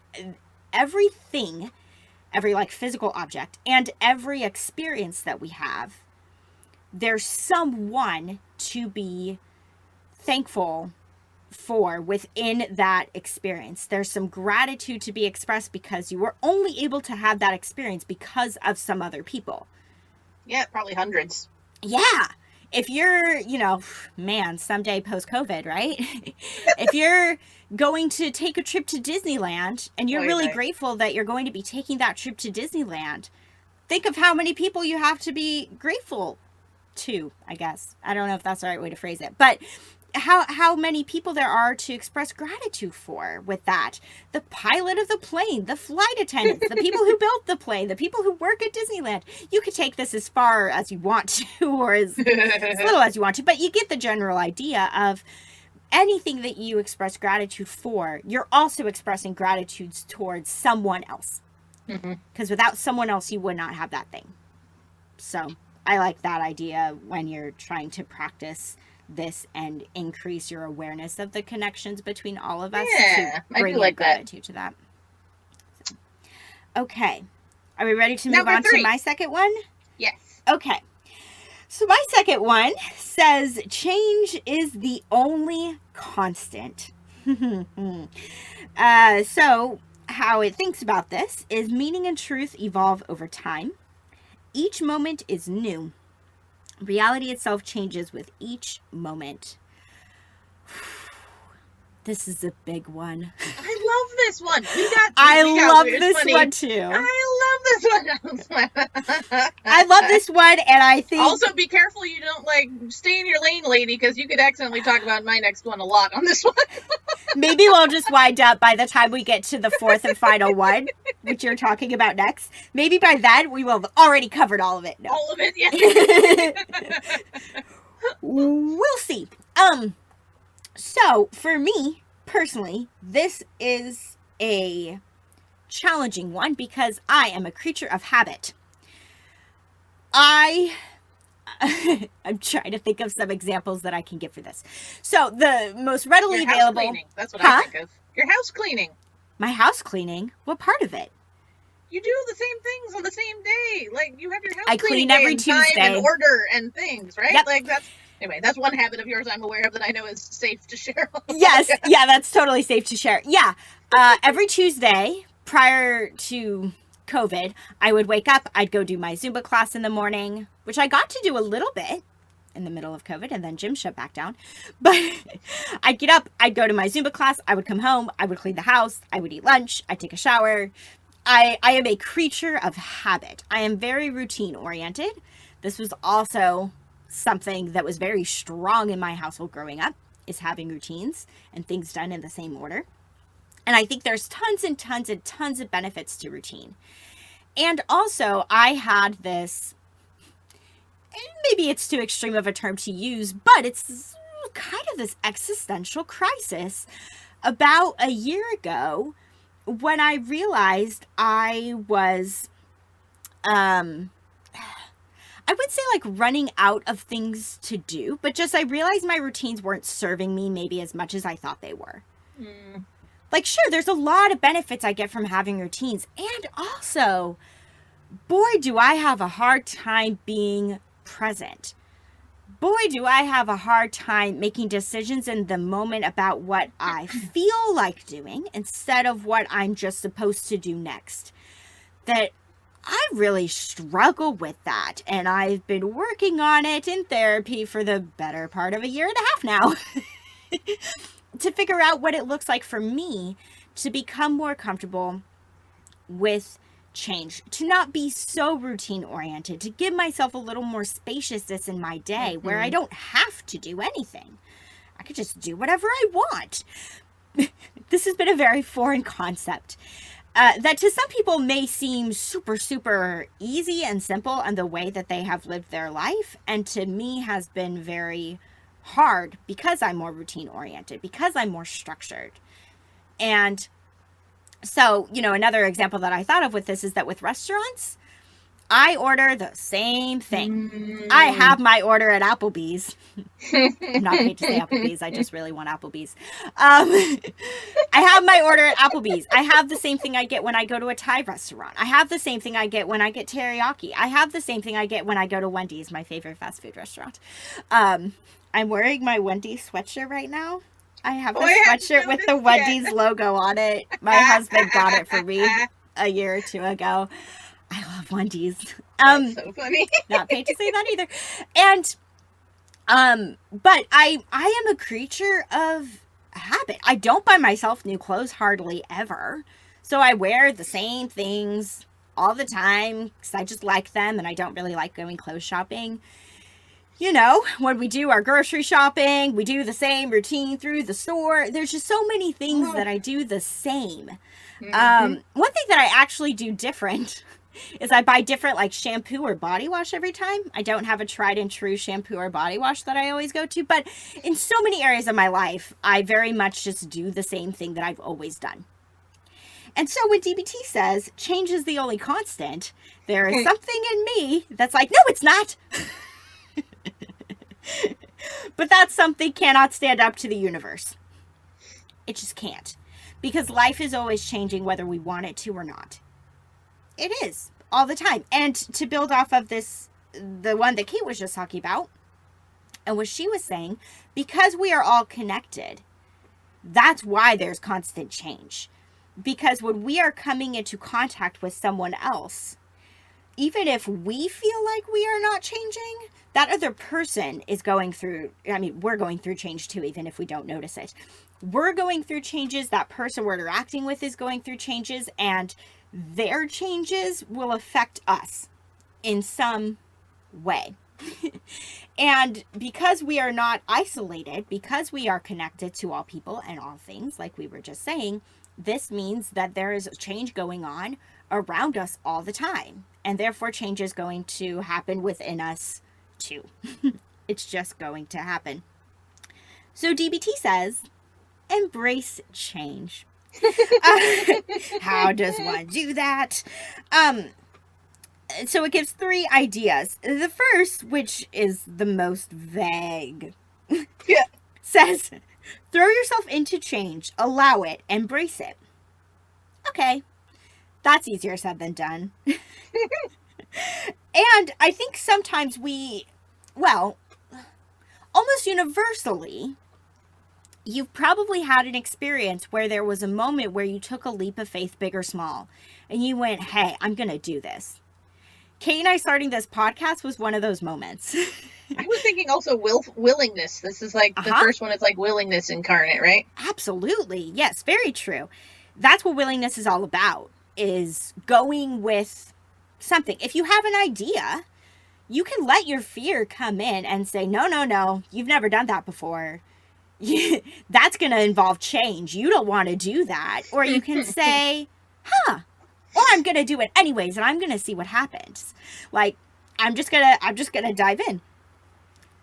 every like physical object and every experience that we have, there's someone to be thankful for within that experience. There's some gratitude to be expressed because you were only able to have that experience because of some other people. Yeah, probably hundreds. Yeah. If you're, someday post-COVID, right? If you're going to take a trip to Disneyland and you're really grateful that you're going to be taking that trip to Disneyland, think of how many people you have to be grateful to, I guess. I don't know if that's the right way to phrase it, but how many people there are to express gratitude for with that. The pilot of the plane, the flight attendants, the people who built the plane, the people who work at Disneyland. You could take this as far as you want to, or as little as you want to, but you get the general idea of anything that you express gratitude for, you're also expressing gratitude towards someone else. Because without someone else, you would not have that thing. So I like that idea when you're trying to practice this and increase your awareness of the connections between all of us. Yeah, to bring like gratitude to that. So, okay. Are we ready to move Number on 3. to my second one? Yes. Okay. So my second one says, change is the only constant. So how it thinks about this is, meaning and truth evolve over time. Each moment is new. Reality itself changes with each moment. This is a big one. I love this one. I love this one too. I love this one, and I think... Also, be careful you don't, stay in your lane, lady, because you could accidentally talk about my next one a lot on this one. Maybe we'll just wind up by the time we get to the fourth and final one, which you're talking about next. Maybe by then we will have already covered all of it. No. All of it, yeah. We'll see. So, for me, personally, this is a challenging one because I am a creature of habit. I'm trying to think of some examples that I can give for this. So, the most readily Your house available... cleaning. That's what I think of. Your house cleaning. My house cleaning? What part of it? You do the same things on the same day. You have your house I cleaning clean every day and Tuesday. time and order and things, right? Yep. Anyway, that's one habit of yours I'm aware of that I know is safe to share. Yes, yeah, that's totally safe to share. Yeah, every Tuesday prior to COVID, I would wake up, I'd go do my Zumba class in the morning, which I got to do a little bit. in the middle of COVID, and then gym shut back down. But I'd get up, I'd go to my Zumba class, I would come home, I would clean the house, I would eat lunch, I'd take a shower. I am a creature of habit. I am very routine oriented. This was also something that was very strong in my household growing up, is having routines and things done in the same order. And I think there's tons and tons and tons of benefits to routine. And also, I had this, maybe it's too extreme of a term to use, but it's kind of this existential crisis about a year ago when I realized I was, I would say like running out of things to do, but just I realized my routines weren't serving me maybe as much as I thought they were. Like, sure, there's a lot of benefits I get from having routines. And also, boy, do I have a hard time being present. Boy, do I have a hard time making decisions in the moment about what I feel like doing instead of what I'm just supposed to do next. That I really struggle with that. And I've been working on it in therapy for the better part of a year and a half now. To figure out what it looks like for me to become more comfortable with change, to not be so routine oriented, to give myself a little more spaciousness in my day where I don't have to do anything. I could just do whatever I want. This has been a very foreign concept that to some people may seem super, super easy and simple in the way that they have lived their life. And to me has been very hard because I'm more routine oriented, because I'm more structured. And so, another example that I thought of with this is that with restaurants, I order the same thing. I have my order at Applebee's. I'm not paid to say Applebee's. I just really want Applebee's. I have my order at Applebee's. I have the same thing I get when I go to a Thai restaurant. I have the same thing I get when I get teriyaki. I have the same thing I get when I go to Wendy's, my favorite fast food restaurant. I'm wearing my Wendy's sweatshirt right now. I have a sweatshirt with the Wendy's logo on it. My husband got it for me a year or two ago. I love Wendy's. That's so funny. Not paid to say that either. And, but I am a creature of habit. I don't buy myself new clothes hardly ever. So I wear the same things all the time because I just like them and I don't really like going clothes shopping. When we do our grocery shopping, we do the same routine through the store. There's just so many things that I do the same. One thing that I actually do different is I buy different like shampoo or body wash every time. I don't have a tried and true shampoo or body wash that I always go to, but in so many areas of my life, I very much just do the same thing that I've always done. And so when DBT says change is the only constant, there is something in me that's like, no, it's not. But that something cannot stand up to the universe. It just can't. Because life is always changing whether we want it to or not. It is. All the time. And to build off of this, the one that Kate was just talking about, and what she was saying, because we are all connected, that's why there's constant change. Because when we are coming into contact with someone else, even if we feel like we are not changing, that other person is going through, we're going through change too, even if we don't notice it. We're going through changes, that person we're interacting with is going through changes, and their changes will affect us in some way. And because we are not isolated, because we are connected to all people and all things, like we were just saying, this means that there is change going on around us all the time. And therefore change is going to happen within us too. It's just going to happen. So DBT says, embrace change. How does one do that? So it gives 3 ideas. The first, which is the most vague, says, throw yourself into change, allow it, embrace it. Okay, that's easier said than done. And I think sometimes almost universally, you've probably had an experience where there was a moment where you took a leap of faith, big or small, and you went, hey, I'm going to do this. Kate and I starting this podcast was one of those moments. I was thinking also willingness. This is like the first one. It's like willingness incarnate, right? Absolutely. Yes, very true. That's what willingness is all about, is going with something. If you have an idea, you can let your fear come in and say, no, you've never done that before. That's going to involve change. You don't want to do that. Or you can say, or I'm going to do it anyways, and I'm going to see what happens. Like, I'm just going to dive in.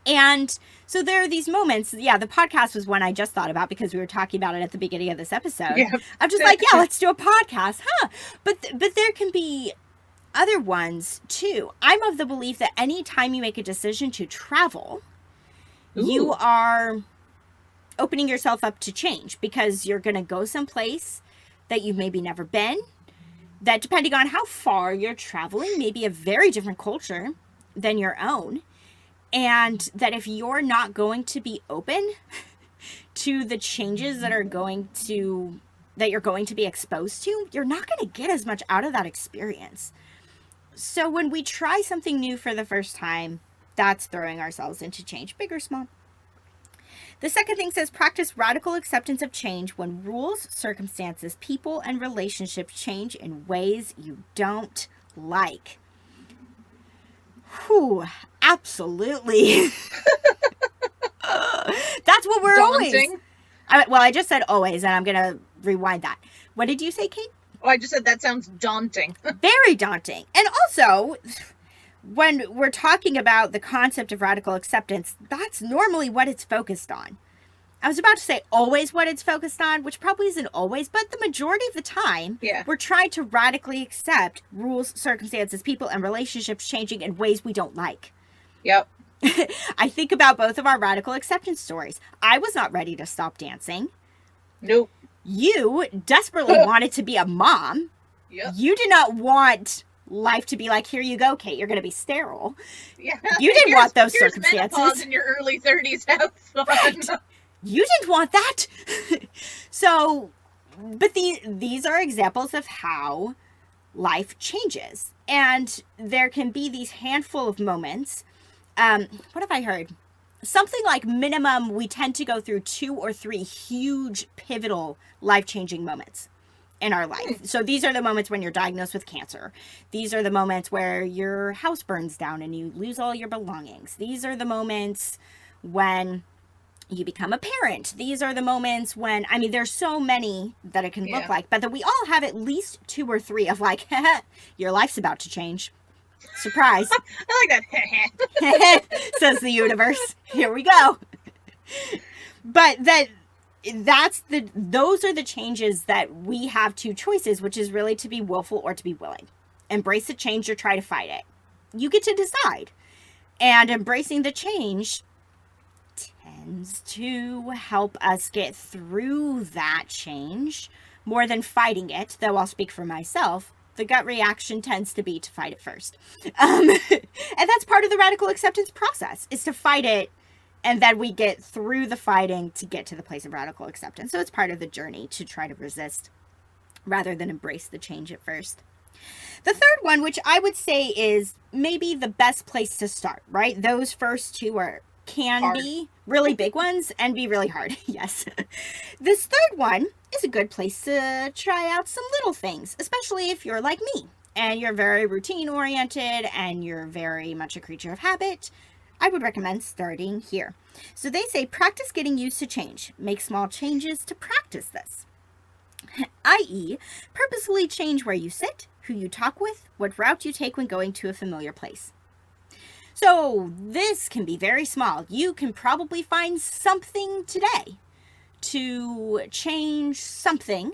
And so there are these moments. Yeah, the podcast was one I just thought about because we were talking about it at the beginning of this episode. Yeah. I'm just like, yeah, let's do a podcast. But there can be other ones too. I'm of the belief that anytime you make a decision to travel, you are opening yourself up to change, because you're going to go someplace that you've maybe never been, that depending on how far you're traveling, may be a very different culture than your own. And that if you're not going to be open to the changes that you're going to be exposed to, you're not going to get as much out of that experience. So when we try something new for the first time, that's throwing ourselves into change, big or small. The second thing says, practice radical acceptance of change when rules, circumstances, people, and relationships change in ways you don't like. Whew, absolutely. That's what we're daunting. I just said always, and I'm going to rewind that. What did you say, Kate? Oh, I just said that sounds daunting. Very daunting. And also, when we're talking about the concept of radical acceptance, that's normally what it's focused on. I was about to say always what it's focused on, which probably isn't always, but the majority of the time, we're trying to radically accept rules, circumstances, people, and relationships changing in ways we don't like. Yep. I think about both of our radical acceptance stories. I was not ready to stop dancing. Nope. You desperately wanted to be a mom. Yep. You did not want life to be like, here you go, Kate, you're going to be sterile. Yeah. You didn't want those circumstances. Menopause in your early 30s. Have fun. Right. You didn't want that. So, but these are examples of how life changes. And there can be these handful of moments. What have I heard? Something like minimum, we tend to go through 2 or 3 huge, pivotal, life-changing moments in our life. So these are the moments when you're diagnosed with cancer. These are the moments where your house burns down and you lose all your belongings. These are the moments when you become a parent. These are the moments when, I mean, there's so many that it can look like, but that we all have at least 2 or 3 of like, your life's about to change. Surprise. I like that. Says the universe. Here we go. But those are the changes that we have 2 choices, which is really to be willful or to be willing. Embrace the change or try to fight it. You get to decide. And embracing the change tends to help us get through that change more than fighting it, though I'll speak for myself. The gut reaction tends to be to fight it first. And that's part of the radical acceptance process, is to fight it, and then we get through the fighting to get to the place of radical acceptance. So it's part of the journey to try to resist rather than embrace the change at first. The third one, which I would say is maybe the best place to start, right? Those first 2 can be really big ones and be really hard. Yes. This third one is a good place to try out some little things, especially if you're like me and you're very routine oriented and you're very much a creature of habit. I would recommend starting here. So they say practice getting used to change. Make small changes to practice this. i.e., purposefully change where you sit, who you talk with, what route you take when going to a familiar place. So this can be very small. You can probably find something today to change something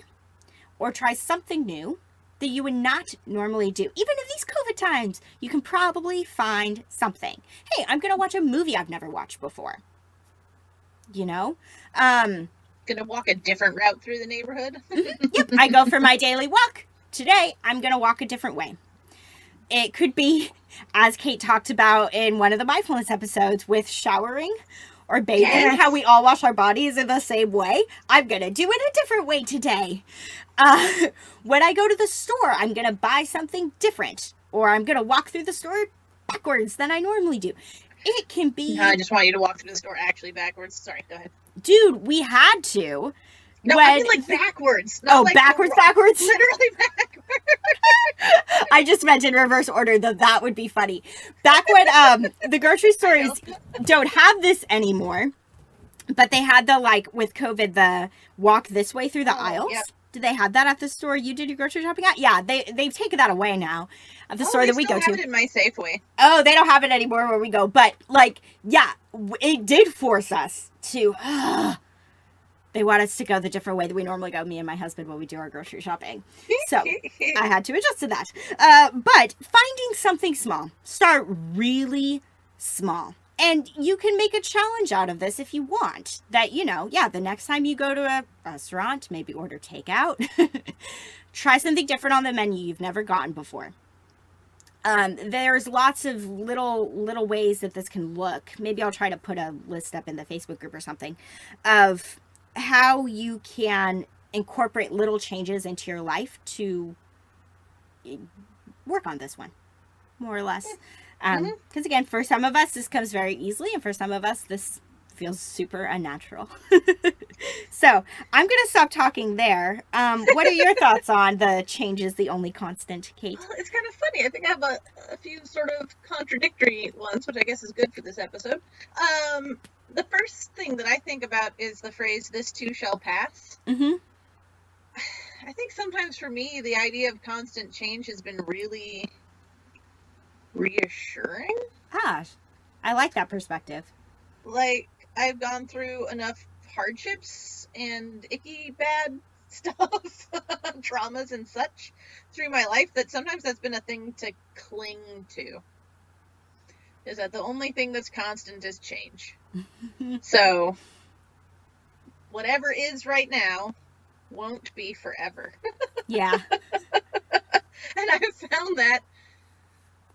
or try something new that you would not normally do. Even in these COVID times, you can probably find something. Hey, I'm going to watch a movie I've never watched before. You know? Gonna walk a different route through the neighborhood. Yep, I go for my daily walk. Today, I'm going to walk a different way. It could be, as Kate talked about in one of the mindfulness episodes, with showering or bathing, how we all wash our bodies in the same way. I'm going to do it a different way today. When I go to the store, I'm going to buy something different, or I'm going to walk through the store backwards than I normally do. it can be... I just want you to walk through the store actually backwards. Sorry, go ahead. Dude, we had to. No, I mean like backwards. Oh, like backwards? Literally backwards. I just meant in reverse order, though that would be funny. Back when the grocery stores don't have this anymore, but they had the, like, with COVID, the walk this way through the aisles. Yep. Did they have that at the store you did your grocery shopping at? Yeah, they've taken that away now at the store that we go to. They still have it in my Safeway. Oh, they don't have it anymore where we go. But, like, yeah, it did force us to... They want us to go the different way that we normally go, me and my husband, when we do our grocery shopping. So I had to adjust to that. But finding something small. Start really small. And you can make a challenge out of this if you want. That, you know, yeah, the next time you go to a restaurant, maybe order takeout. Try something different on the menu you've never gotten before. There's lots of little ways that this can look. Maybe I'll try to put a list up in the Facebook group or something of how you can incorporate little changes into your life to work on this one, more or less. Because again, for some of us, this comes very easily, and for some of us, this feels super unnatural. So I'm going to stop talking there. What are your thoughts on the changes, the only constant, Kate? Well, it's kind of funny. I think I have a few sort of contradictory ones, which I guess is good for this episode. The first thing that I think about is the phrase, "this too shall pass." Mm-hmm. I think sometimes for me, the idea of constant change has been really reassuring. Gosh, I like that perspective. Like, I've gone through enough hardships and icky bad stuff, traumas and such through my life that sometimes that's been a thing to cling to. Is that the only thing that's constant is change. So, whatever is right now won't be forever. Yeah. And I've found that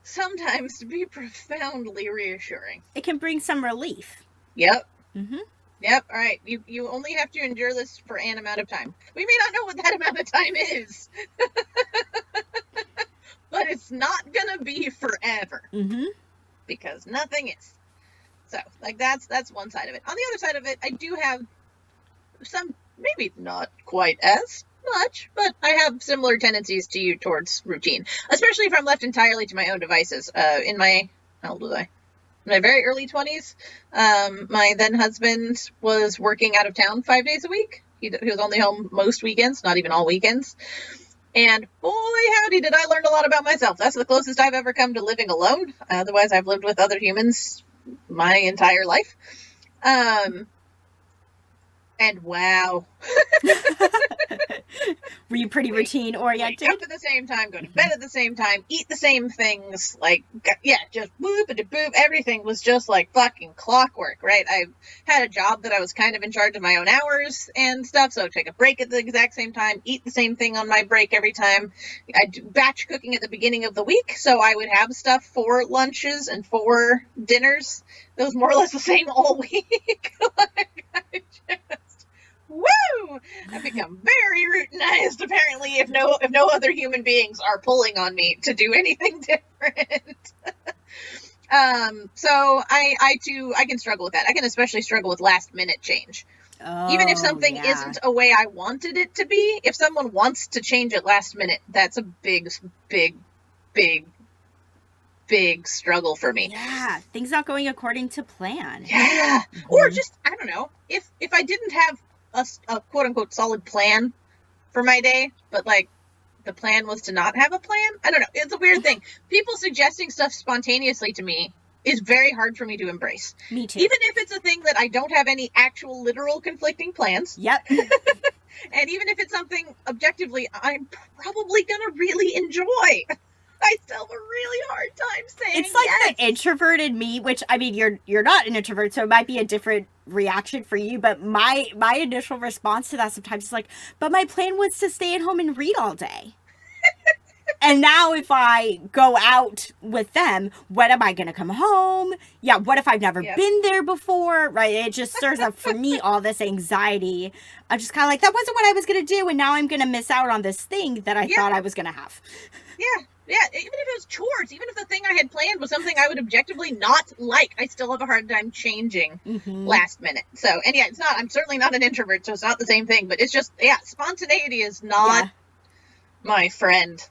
sometimes to be profoundly reassuring. It can bring some relief. Yep. Mm-hmm. Yep. All right. You only have to endure this for an amount of time. We may not know what that amount of time is. But it's not going to be forever. Mm-hmm. Because nothing is. So, like, that's one side of it. On the other side of it, I do have some, maybe not quite as much, but I have similar tendencies to you towards routine. Especially if I'm left entirely to my own devices. In my, how old was I? In my very early 20s, my then husband was working out of town 5 days a week. He was only home most weekends, not even all weekends. And boy, howdy, did I learn a lot about myself. That's the closest I've ever come to living alone. Otherwise, I've lived with other humans my entire life. And wow. Were you pretty routine oriented? Wake up at the same time, go to bed at the same time, eat the same things, like, yeah, just boop-a-da-boop. Everything was just like fucking clockwork, right? I had a job that I was kind of in charge of my own hours and stuff, so I'd take a break at the exact same time, eat the same thing on my break every time. I'd do batch cooking at the beginning of the week, so I would have stuff for lunches and for dinners. It was more or less the same all week. Like, I just... Woo! I've become very routinized, apparently, if no other human beings are pulling on me to do anything different. So I too, I can struggle with that. I can especially struggle with last minute change. Oh, even if something isn't a way I wanted it to be, if someone wants to change it last minute, that's a big struggle for me. Yeah, things not going according to plan. Yeah. Mm-hmm. Or just, I don't know, if I didn't have a quote-unquote solid plan for my day, but like the plan was to not have a plan. I don't know. It's a weird thing. People suggesting stuff spontaneously to me is very hard for me to embrace. Me too. Even if it's a thing that I don't have any actual literal conflicting plans. Yep. And even if it's something objectively I'm probably gonna really enjoy. I still have a really hard time saying it's like yes. The introverted me, which, I mean, you're not an introvert, so it might be a different reaction for you, but my initial response to that sometimes is like, but my plan was to stay at home and read all day. And now if I go out with them, when am I going to come home? Yeah, what if I've never been there before? Right? It just stirs up for me all this anxiety. I'm just kind of like, that wasn't what I was going to do, and now I'm going to miss out on this thing that I thought I was going to have. Yeah. Yeah, even if it was chores, even if the thing I had planned was something I would objectively not like, I still have a hard time changing last minute. So, and yeah, I'm certainly not an introvert, so it's not the same thing, but it's just, yeah, spontaneity is not my friend.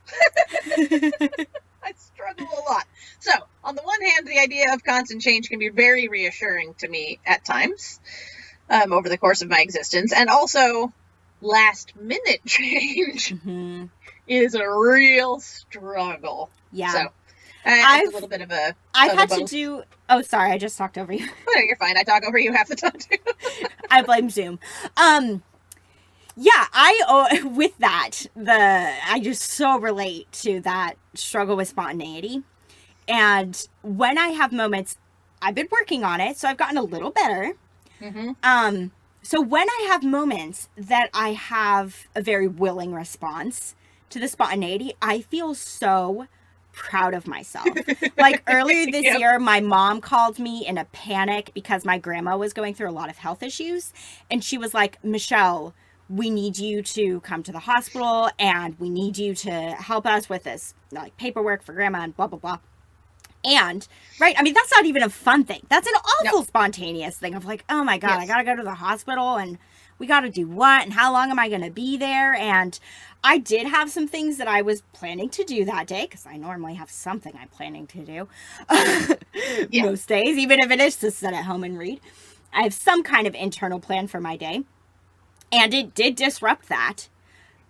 I struggle a lot. So, on the one hand, the idea of constant change can be very reassuring to me at times over the course of my existence. And also, last minute change is a real struggle. Yeah. So, it's a little bit of a. I've had to do. Oh, sorry, I just talked over you. Oh, no, you're fine. I talk over you half the time too. I blame Zoom. Yeah, with that, I just so relate to that struggle with spontaneity. And when I have moments, I've been working on it, so I've gotten a little better. So when I have moments that I have a very willing response to the spontaneity, I feel so proud of myself. Like earlier this year, my mom called me in a panic because my grandma was going through a lot of health issues. And she was like, Michelle, we need you to come to the hospital and we need you to help us with this like paperwork for grandma and blah, blah, blah. And, right, I mean, that's not even a fun thing. That's an awful spontaneous thing of like, oh my God, I got to go to the hospital and we got to do what and how long am I going to be there? And I did have some things that I was planning to do that day because I normally have something I'm planning to do most days, even if it is to sit at home and read. I have some kind of internal plan for my day. And it did disrupt that.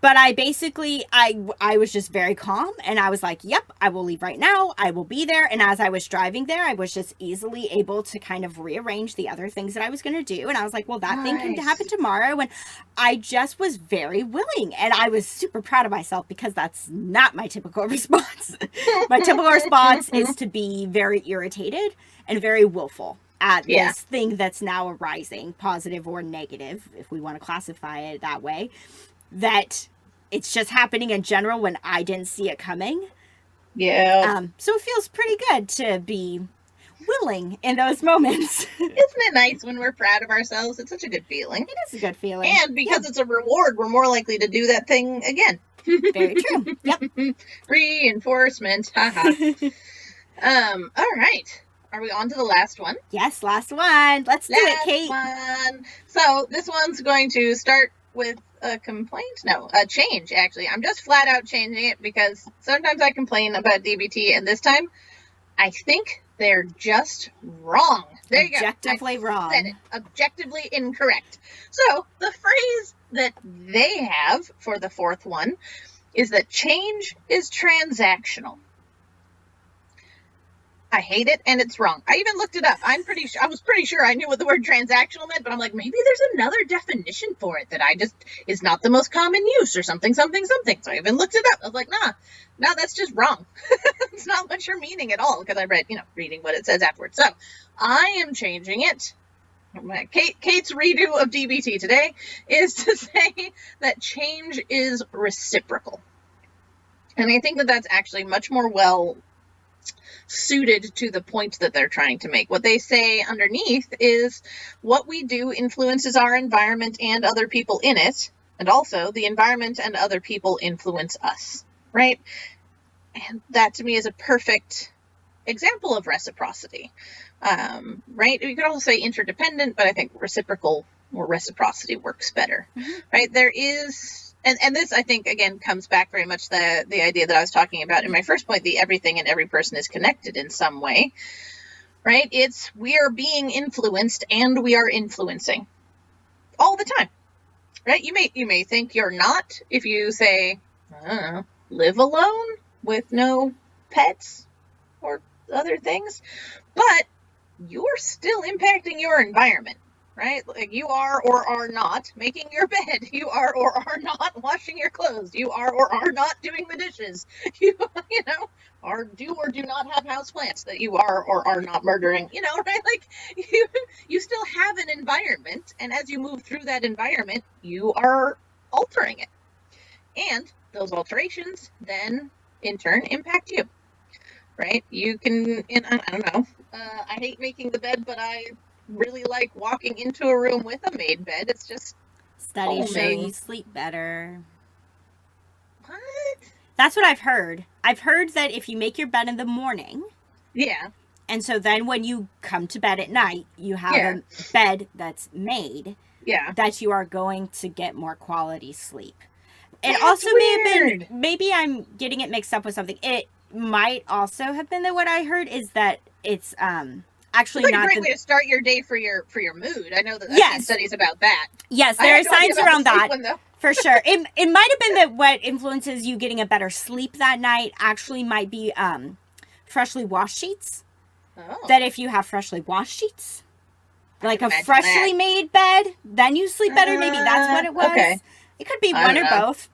But I basically, I was just very calm and I was like, yep, I will leave right now. I will be there. And as I was driving there, I was just easily able to kind of rearrange the other things that I was going to do. And I was like, well, that thing can happen tomorrow. And I just was very willing. And I was super proud of myself because that's not my typical response. My typical response is to be very irritated and very willful at this thing that's now arising, positive or negative, if we want to classify it that way. That it's just happening in general when I didn't see it coming. Yeah. So it feels pretty good to be willing in those moments. Isn't it nice when we're proud of ourselves? It's such a good feeling. It is a good feeling. And because it's a reward, we're more likely to do that thing again. Very true. Yep. Reinforcement. Haha. All right. Are we on to the last one? Yes, last one. Let's do it, Kate. One. So this one's going to start with a complaint? No, a change, actually. I'm just flat out changing it because sometimes I complain about DBT, and this time I think they're just wrong. There you go. Objectively wrong. Said it. Objectively incorrect. So the phrase that they have for the fourth one is that change is transactional. I hate it, and it's wrong. I even looked it up. I was pretty sure I knew what the word transactional meant, but I'm like, maybe there's another definition for it that is not the most common use or something, something, something. So I even looked it up. I was like, no, that's just wrong. It's not what you're meaning at all, because I read, reading what it says afterwards. So I am changing it. Kate's redo of DBT today is to say that change is reciprocal. And I think that that's actually much more well suited to the point that they're trying to make. What they say underneath is what we do influences our environment and other people in it, and also the environment and other people influence us, right? And that to me is a perfect example of reciprocity, right? You could also say interdependent, but I think reciprocal or reciprocity works better, right? There is... And this, I think, again, comes back very much the idea that I was talking about in my first point, the everything and every person is connected in some way, right? It's we are being influenced and we are influencing all the time, right? You may think you're not if you say, live alone with no pets or other things, but you're still impacting your environment. Right? Like you are or are not making your bed. You are or are not washing your clothes. You are or are not doing the dishes. You or do or do not have houseplants that you are or are not murdering. Right? Like you still have an environment, and as you move through that environment, you are altering it. And those alterations then in turn impact you. Right? You can, I don't know. I hate making the bed, but I really like walking into a room with a made bed. It's just studies show you sleep better. What? That's what I've heard. I've heard that if you make your bed in the morning, Yeah. and so then when you come to bed at night, you have Yeah. a bed that's made, Yeah. that you are going to get more quality sleep. It That's also may have weird. been, maybe I'm getting it mixed up with something. It might also have been that what I heard is that it's actually It's like a not great way to start your day for your mood. I know that I've Yes. seen studies about that. Yes, I there are had no idea science about the around sleep that. one, though. For sure. It might have been that what influences you getting a better sleep that night actually might be freshly washed sheets. Oh. That if you have freshly washed sheets, like a imagine freshly that. made bed, then you sleep better. Maybe that's what it was. Okay. It could be I one or don't know. both.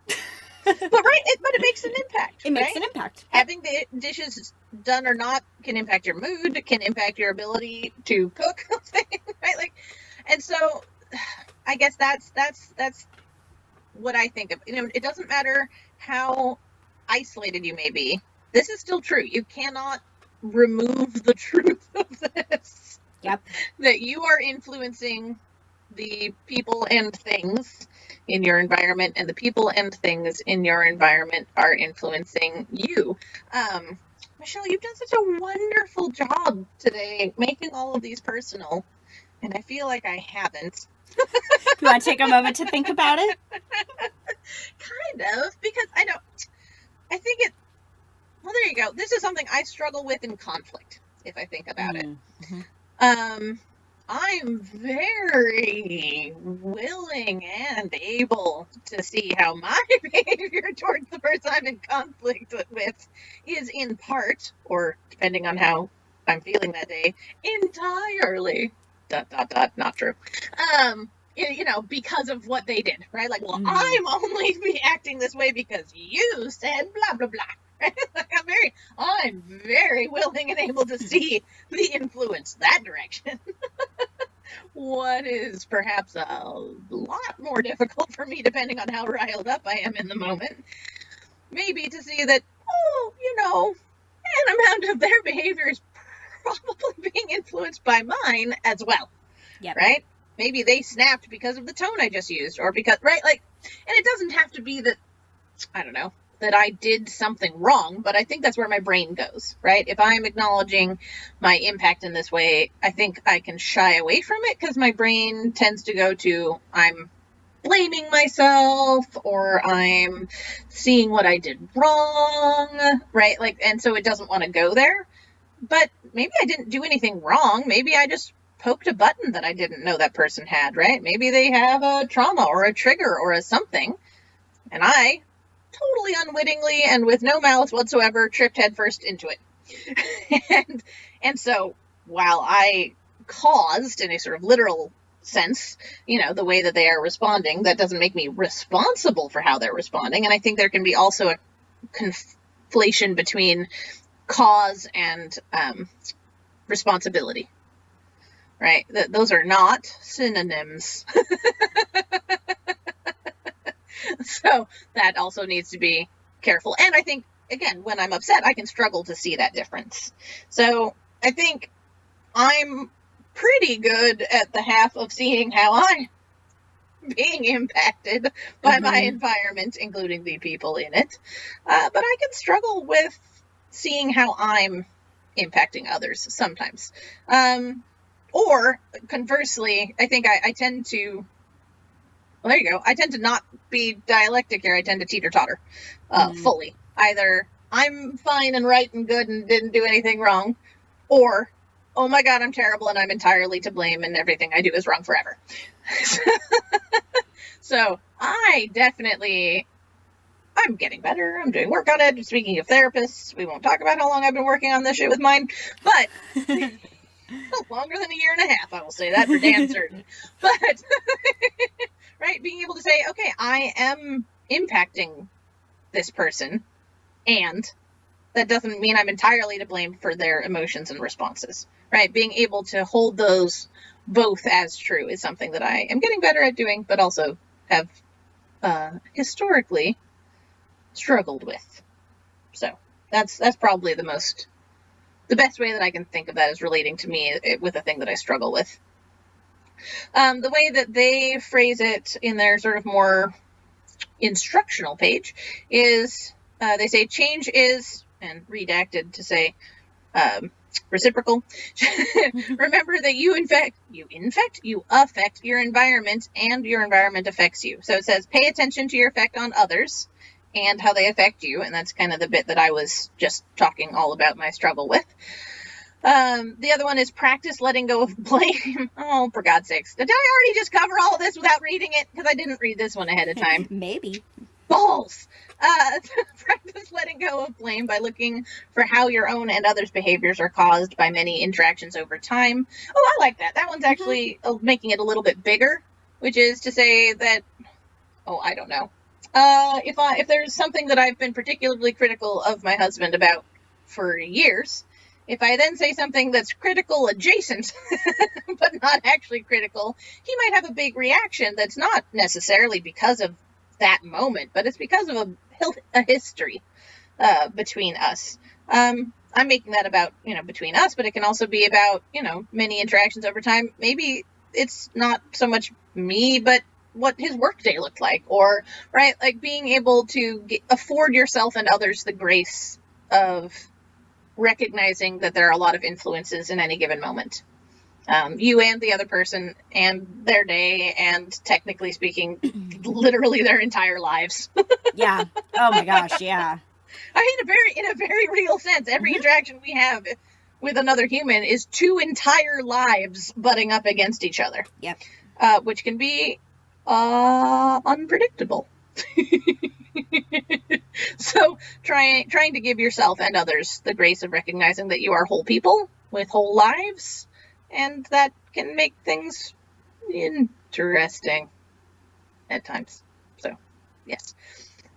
But it makes an impact. It makes right? an impact. Having the dishes done or not can impact your mood, can impact your ability to cook, right? Like, and so I guess that's what I think of. It doesn't matter how isolated you may be. This is still true. You cannot remove the truth of this. Yep. That you are influencing the people and things in your environment, and the people and things in your environment are influencing you. Michelle, you've done such a wonderful job today making all of these personal, and I feel like I haven't. You want to take a moment to think about it? Kind of, because I think it, well, there you go. This is something I struggle with in conflict, if I think about it. Mm-hmm. I'm very willing and able to see how my behavior towards the person I'm in conflict with is in part, or depending on how I'm feeling that day, entirely, ... not true. Because of what they did, right? Like, well, I'm only reacting this way because you said blah, blah, blah. Right? Like, I'm very willing and able to see the influence that direction. What is perhaps a lot more difficult for me, depending on how riled up I am in the moment, maybe to see that, an amount of their behavior is probably being influenced by mine as well. Yep. Right? Maybe they snapped because of the tone I just used, or because, right? Like, and it doesn't have to be that, I don't know, that I did something wrong, but I think that's where my brain goes, right? If I'm acknowledging my impact in this way, I think I can shy away from it because my brain tends to go to, I'm blaming myself, or I'm seeing what I did wrong, right? Like, and so it doesn't want to go there. But maybe I didn't do anything wrong. Maybe I just poked a button that I didn't know that person had, right? Maybe they have a trauma or a trigger or a something, and I totally unwittingly and with no malice whatsoever tripped headfirst into it. and so while I caused, in a sort of literal sense, the way that they are responding, that doesn't make me responsible for how they're responding. And I think there can be also a conflation between cause and responsibility, right? Those are not synonyms. So that also needs to be careful. And I think, again, when I'm upset, I can struggle to see that difference. So I think I'm pretty good at the half of seeing how I'm being impacted by my environment, including the people in it. But I can struggle with seeing how I'm impacting others sometimes. Or conversely, I think I tend to, well, there you go. I tend to not be dialectic here. I tend to teeter-totter fully. Either I'm fine and right and good and didn't do anything wrong, or, oh my God, I'm terrible and I'm entirely to blame and everything I do is wrong forever. So I definitely, I'm getting better. I'm doing work on it. Speaking of therapists, we won't talk about how long I've been working on this shit with mine, but longer than a year and a half, I will say that for damn certain. But, right, being able to say, okay, I am impacting this person, and that doesn't mean I'm entirely to blame for their emotions and responses, right? Being able to hold those both as true is something that I am getting better at doing, but also have historically struggled with. So that's probably the best way that I can think of that is relating to me with a thing that I struggle with. The way that they phrase it in their sort of more instructional page is They say change is, and redacted to say reciprocal. Remember that you affect your environment, and your environment affects you. So it says pay attention to your effect on others and how they affect you, and that's kind of the bit that I was just talking all about my struggle with. The other one is practice letting go of blame. Oh, for God's sakes. Did I already just cover all of this without reading it? Because I didn't read this one ahead of time. Maybe. Balls! Practice letting go of blame by looking for how your own and others' behaviors are caused by many interactions over time. Oh, I like that. That one's actually making it a little bit bigger, which is to say that, I don't know. If there's something that I've been particularly critical of my husband about for years, if I then say something that's critical adjacent, but not actually critical, he might have a big reaction that's not necessarily because of that moment, but it's because of a history between us. I'm making that about, between us, but it can also be about, many interactions over time. Maybe it's not so much me, but what his workday looked like, or, right, like being able to afford yourself and others the grace of recognizing that there are a lot of influences in any given moment. You and the other person and their day, and technically speaking, literally their entire lives. Yeah. Oh my gosh. Yeah. I mean, in a very real sense, every interaction we have with another human is two entire lives butting up against each other. Yep. Which can be unpredictable. So trying to give yourself and others the grace of recognizing that you are whole people with whole lives, and that can make things interesting at times. So, yes.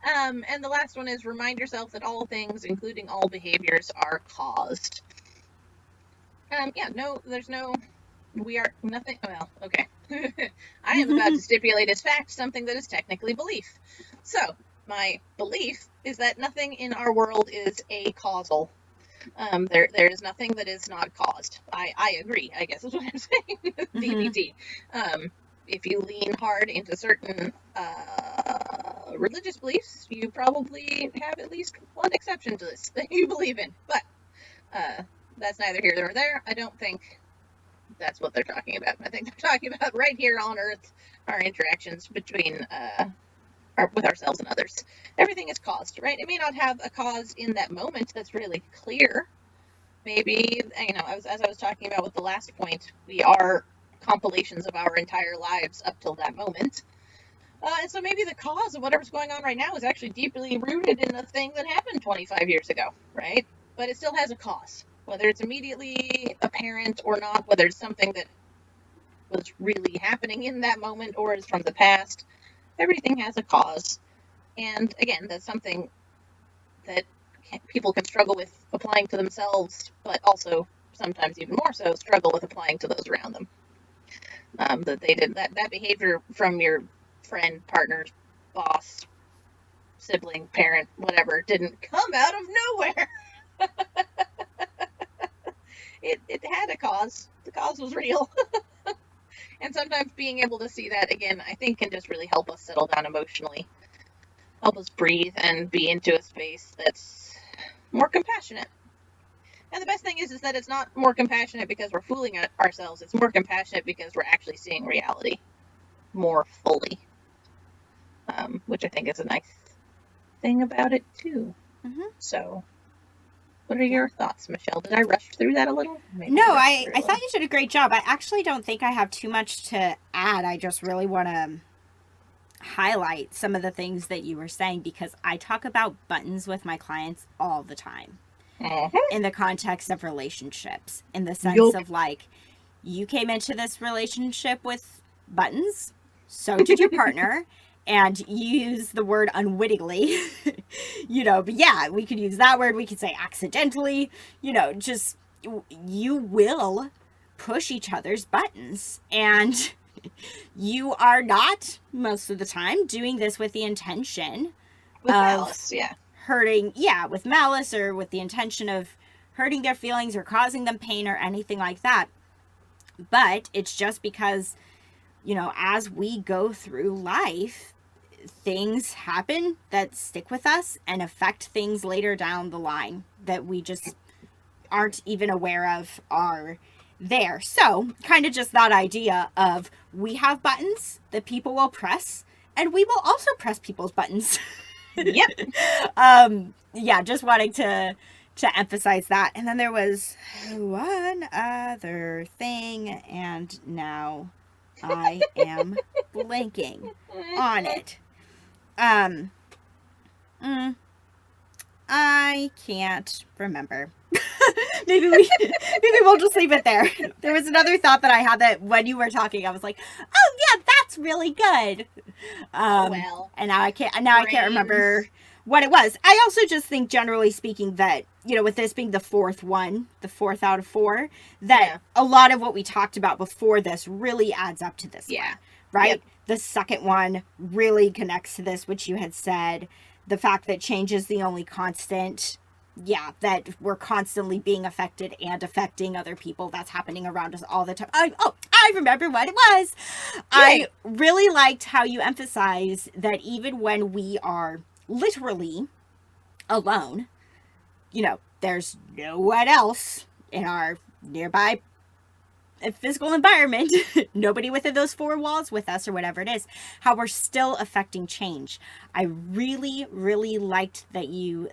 And the last one is remind yourself that all things, including all behaviors, are caused. We are nothing. Well, okay. I am about to stipulate as fact something that is technically belief. So, my belief is that nothing in our world is acausal. There is nothing that is not caused. I agree, I guess is what I'm saying. DBT. If you lean hard into certain religious beliefs, you probably have at least one exception to this that you believe in. But that's neither here nor there. I don't think that's what they're talking about. I think they're talking about right here on Earth, our interactions between with ourselves and others. Everything is caused, right? It may not have a cause in that moment that's really clear. Maybe, as I was talking about with the last point, we are compilations of our entire lives up till that moment. And so maybe the cause of whatever's going on right now is actually deeply rooted in a thing that happened 25 years ago, right? But it still has a cause. Whether it's immediately apparent or not, whether it's something that was really happening in that moment or is from the past, everything has a cause. And again, that's something that people can struggle with applying to themselves, but also sometimes even more so struggle with applying to those around them. That they did that behavior from your friend, partner, boss, sibling, parent, whatever, didn't come out of nowhere. It had a cause. The cause was real. And sometimes being able to see that again, I think, can just really help us settle down emotionally. Help us breathe and be into a space that's more compassionate. And the best thing is that it's not more compassionate because we're fooling ourselves. It's more compassionate because we're actually seeing reality more fully. Which I think is a nice thing about it, too. Mm-hmm. So, what are your thoughts, Michelle? Did I rush through that a little? No, I thought you did a great job. I actually don't think I have too much to add. I just really want to highlight some of the things that you were saying, because I talk about buttons with my clients all the time. In the context of relationships, in the sense of like, you came into this relationship with buttons, so did your partner, and you use the word unwittingly, but yeah, we could use that word, we could say accidentally, just, you will push each other's buttons, and you are not, most of the time, doing this with the intention with malice, with malice, or with the intention of hurting their feelings or causing them pain or anything like that. But it's just because, as we go through life, things happen that stick with us and affect things later down the line that we just aren't even aware of are there. So kind of just that idea of we have buttons that people will press, and we will also press people's buttons. Yep. Yeah, just wanting to emphasize that. And then there was one other thing, and now I am blanking on it. I can't remember. maybe we'll just leave it there. There was another thought that I had that when you were talking, I was like, oh yeah, that's really good. Well, and now I can't remember what it was. I also just think, generally speaking, that, you know, with this being the fourth out of 4, that a lot of what we talked about before this really adds up to this one, right? Yep. The second one really connects to this, which you had said. The fact that change is the only constant. Yeah, that we're constantly being affected and affecting other people. That's happening around us all the time. I remember what it was. Good. I really liked how you emphasize that even when we are literally alone, you know, there's no one else in our nearby physical environment, nobody within those 4 walls with us or whatever it is, how we're still affecting change. I really, really liked that you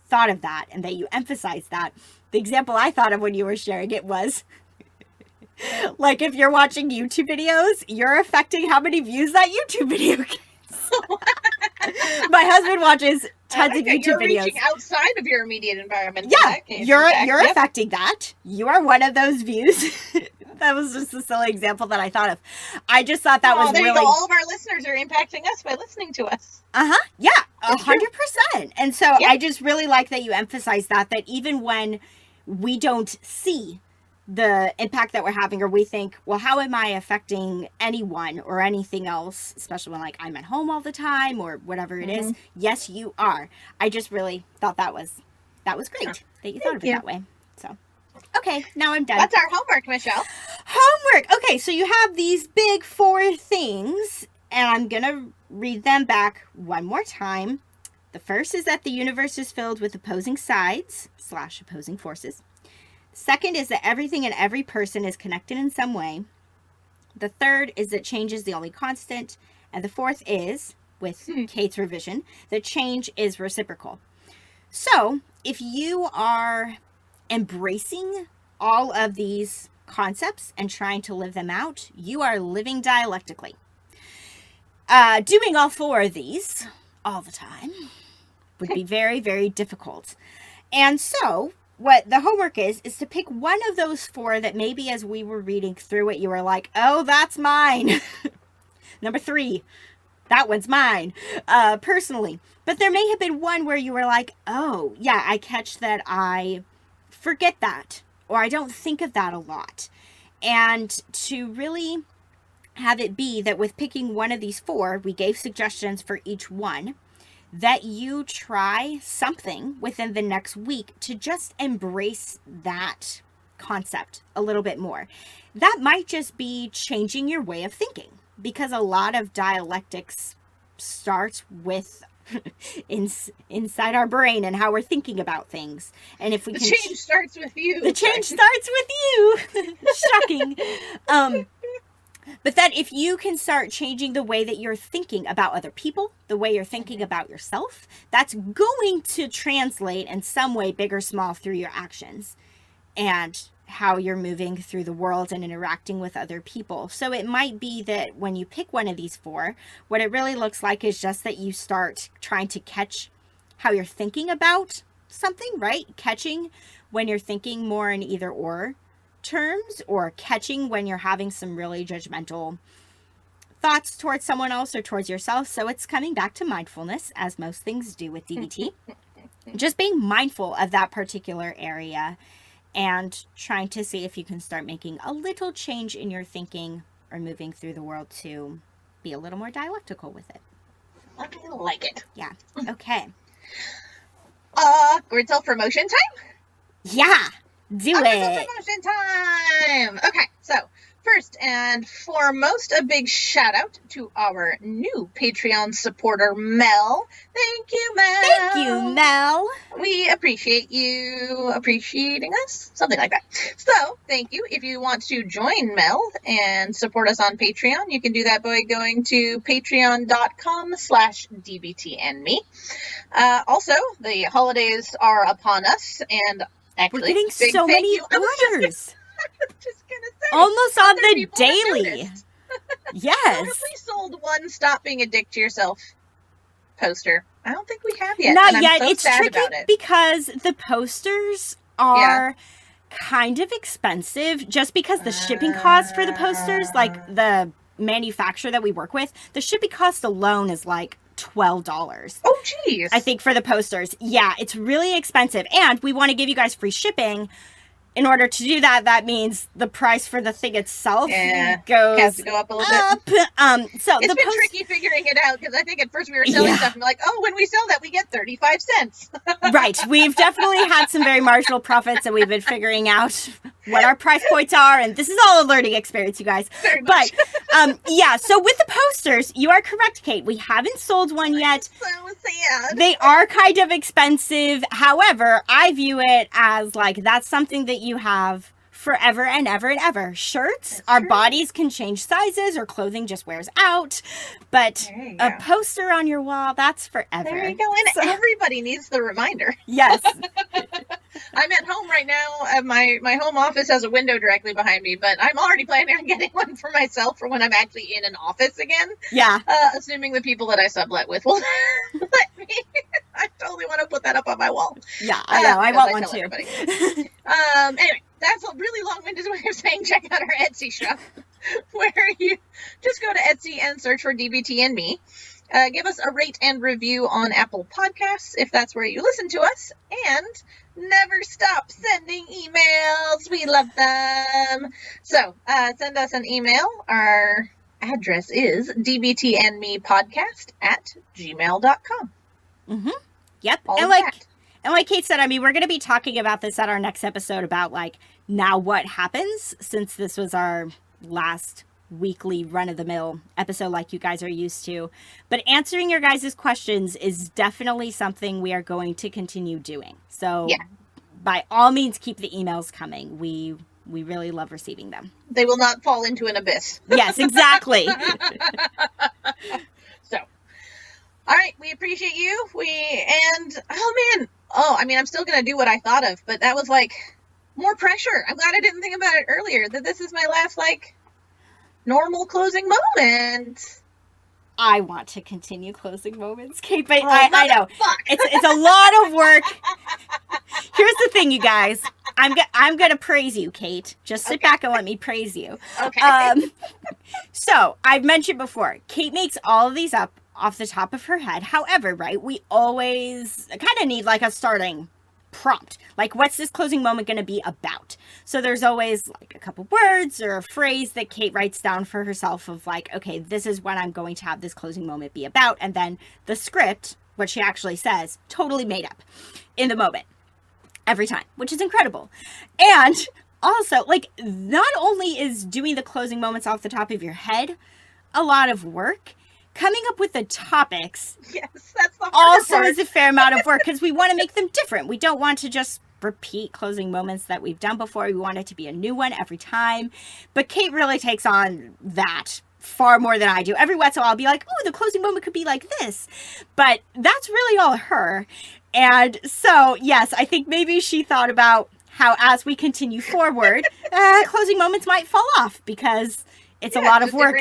thought of that and that you emphasized that. The example I thought of when you were sharing it was like, if you're watching YouTube videos, you're affecting how many views that YouTube video gets. My husband watches tons of YouTube you're videos. Reaching outside of your immediate environment. Yeah, you're affecting that. You are one of those views. That was just a silly example that I thought of. I just thought that was there really... you go. All of our listeners are impacting us by listening to us. Yeah, 100%. And so I just really like that you emphasize that even when we don't see the impact that we're having, or we think, well, how am I affecting anyone or anything else, especially when, like, I'm at home all the time or whatever it is. Yes, you are. I just really thought that was great that you thought of it that way. So, okay, now I'm done. That's our homework, Michelle. Homework. Okay, so you have these big 4 things, and I'm going to read them back one more time. The first is that the universe is filled with opposing sides / opposing forces. Second is that everything and every person is connected in some way. The third is that change is the only constant. And the fourth is, with Kate's revision, that change is reciprocal. So if you are embracing all of these concepts and trying to live them out, you are living dialectically. Doing all 4 of these all the time would be very, very difficult. And so what the homework is to pick one of those 4 that maybe as we were reading through it, you were like, oh, that's mine. Number 3, that one's mine, personally. But there may have been one where you were like, oh, yeah, I catch that I forget that, or I don't think of that a lot. And to really have it be that with picking one of these 4, we gave suggestions for each one, that you try something within the next week to just embrace that concept a little bit more. That might just be changing your way of thinking, because a lot of dialectics starts with inside our brain and how we're thinking about things. And if we the change starts with you. The change starts with you. Shocking. But that if you can start changing the way that you're thinking about other people, the way you're thinking about yourself, that's going to translate in some way, big or small, through your actions and how you're moving through the world and interacting with other people. So it might be that when you pick one of these 4, what it really looks like is just that you start trying to catch how you're thinking about something, right? Catching when you're thinking more in either or terms, or catching when you're having some really judgmental thoughts towards someone else or towards yourself. So it's coming back to mindfulness, as most things do with DBT. Just being mindful of that particular area and trying to see if you can start making a little change in your thinking or moving through the world to be a little more dialectical with it. I like it. Yeah. Okay. Awkward self-promotion time? Yeah. Do it. Self-promotion time. Okay. So First and foremost, a big shout out to our new Patreon supporter, Mel. Thank you, Mel. Thank you, Mel. We appreciate you appreciating us, something like that. So, thank you. If you want to join Mel and support us on Patreon, you can do that by going to patreon.com/dbtandme. Also, the holidays are upon us, and actually, we're getting so many orders. Just gonna say, almost on the people have daily. noticed. Yes. Have we sold one "Stop Being a Dick to Yourself" poster? I don't think we have yet. Not and yet. I'm so It's sad tricky about it. because the posters are kind of expensive just because the shipping cost for the posters, like the manufacturer that we work with, the shipping cost alone is like $12. Oh, geez. I think for the posters. Yeah, it's really expensive. And we want to give you guys free shipping. In order to do that, that means the price for the thing itself goes has to go up a little up. bit. So It's been tricky figuring it out because I think at first we were selling stuff and we're like, oh, when we sell that, we get 35 cents. Right. We've definitely had some very marginal profits, and we've been figuring out what our price points are, and this is all a learning experience, you guys. Very much. But yeah, so with the posters, you are correct, Kate. We haven't sold one yet. So sad. They are kind of expensive. However, I view it as like that's something that you have forever and ever and ever. Shirts, our bodies can change sizes, or clothing just wears out. But a poster on your wall, that's forever. There you go. And everybody needs the reminder. Yes. I'm at home right now. My home office has a window directly behind me, but I'm already planning on getting one for myself for when I'm actually in an office again. Yeah. Assuming the people that I sublet with will let me. I totally want to put that up on my wall. Yeah, I know. I want one too. Anyway, that's a really long-winded way of saying check out our Etsy shop, where you just go to Etsy and search for DBT and Me. Give us a rate and review on Apple Podcasts if that's where you listen to us, and never stop sending emails. We love them. So send us an email. Our address is dbtandmepodcast@gmail.com. Mm-hmm. Yep. All and of that. like Kate said, I mean, we're going to be talking about this at our next episode about like now what happens, since this was our last weekly run-of-the-mill episode like you guys are used to. But answering your guys' questions is definitely something we are going to continue doing. So by all means, keep the emails coming. We really love receiving them. They will not fall into an abyss. Yes, exactly. So, all right, we appreciate you. I'm still going to do what I thought of, but that was like more pressure. I'm glad I didn't think about it earlier, that this is my last like normal closing moment. I want to continue closing moments, Kate, but I know. Fuck. It's a lot of work. Here's the thing, you guys. I'm going to praise you, Kate. Just sit back and let me praise you. Okay. So, I've mentioned before, Kate makes all of these up off the top of her head. However, right, we always kind of need like a starting prompt. Like, what's this closing moment going to be about? So there's always like a couple words or a phrase that Kate writes down for herself of like, okay, this is what I'm going to have this closing moment be about. And then the script, what she actually says, totally made up in the moment every time, which is incredible. And also, like, not only is doing the closing moments off the top of your head a lot of work, coming up with the topics that's the also part. is a fair amount of work, because we want to make them different. We don't want to just repeat closing moments that we've done before. We want it to be a new one every time. But Kate really takes on that far more than I do. Every once in a while I'll be like, oh, the closing moment could be like this. But that's really all her. And so, yes, I think maybe she thought about how as we continue forward, closing moments might fall off, because it's a lot of work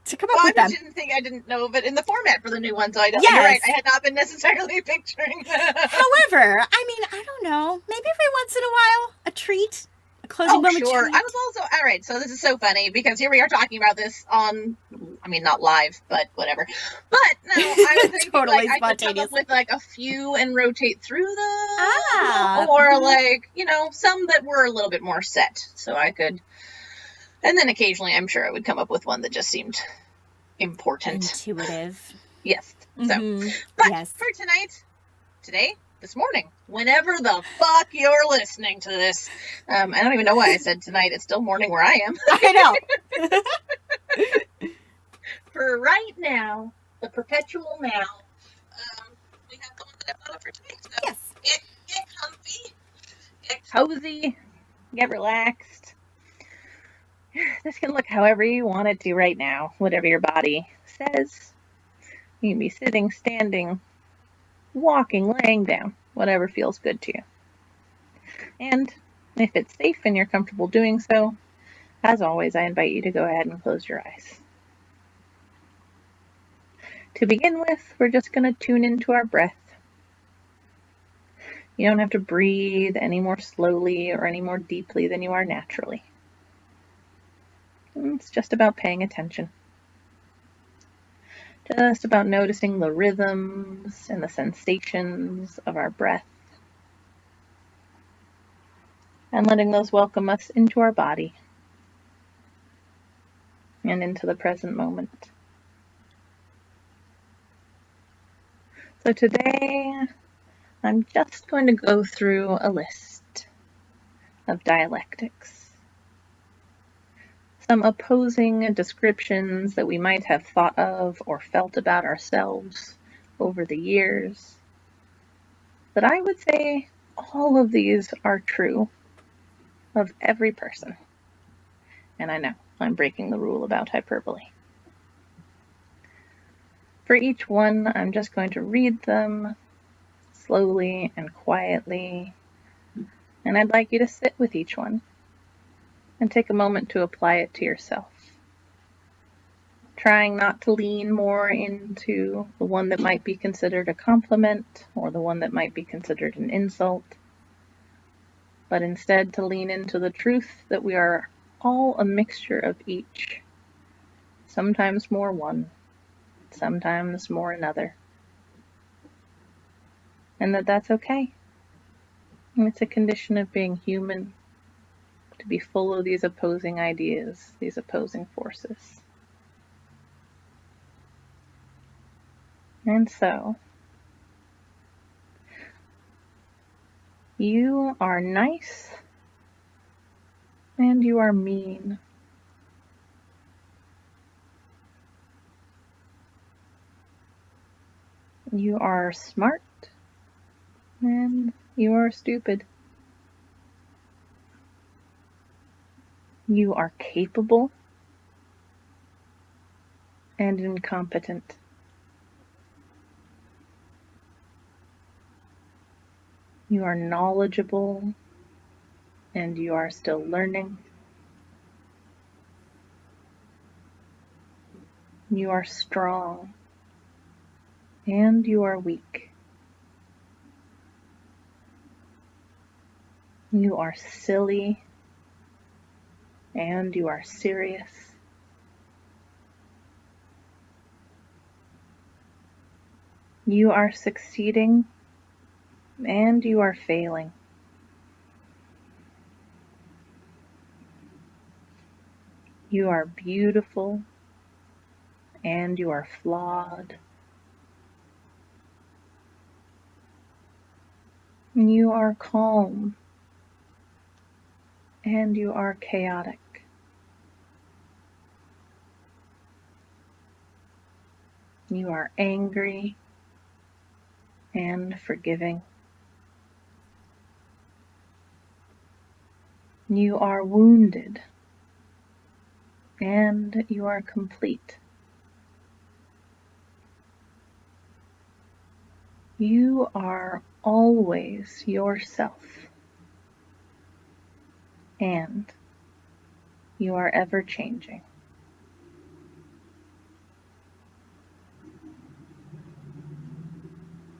to come up with them. I didn't know of it in the format for the new one, so I don't. Yes. You're right. I had not been necessarily picturing that. However, I mean, I don't know. Maybe every once in a while, a treat, a closing moment Sure. treat. I was also all right. So this is so funny because here we are talking about this on. I mean, not live, but whatever. But no, I was thinking Totally like I could come up spontaneous. with like a few and rotate through them, Ah. or like some that were a little bit more set, so I could. And then occasionally, I'm sure I would come up with one that just seemed important. Intuitive. Yes. So, Mhm. but Yes. for today, this morning, whenever the fuck you're listening to this. I don't even know why I said tonight. It's still morning where I am. I know. For right now, the perpetual now, we have the one that I thought of for today. So Yes. Get comfy, get cozy, get relaxed. This can look however you want it to right now, whatever your body says. You can be sitting, standing, walking, laying down, whatever feels good to you. And if it's safe and you're comfortable doing so, as always, I invite you to go ahead and close your eyes. To begin with, we're just going to tune into our breath. You don't have to breathe any more slowly or any more deeply than you are naturally. It's just about paying attention. Just about noticing the rhythms and the sensations of our breath. And letting those welcome us into our body and into the present moment. So today, I'm just going to go through a list of dialectics. Some opposing descriptions that we might have thought of or felt about ourselves over the years. But I would say all of these are true of every person. And I know I'm breaking the rule about hyperbole. For each one, I'm just going to read them slowly and quietly. And I'd like you to sit with each one and take a moment to apply it to yourself. Trying not to lean more into the one that might be considered a compliment or the one that might be considered an insult, but instead to lean into the truth that we are all a mixture of each, sometimes more one, sometimes more another, and that's okay. And it's a condition of being human, to be full of these opposing ideas, these opposing forces. And so, you are nice and you are mean. You are smart and you are stupid. You are capable and incompetent. You are knowledgeable and you are still learning. You are strong and you are weak. You are silly and you are serious. You are succeeding and you are failing. You are beautiful and you are flawed. You are calm and you are chaotic. You are angry and forgiving. You are wounded and you are complete. You are always yourself, and you are ever changing.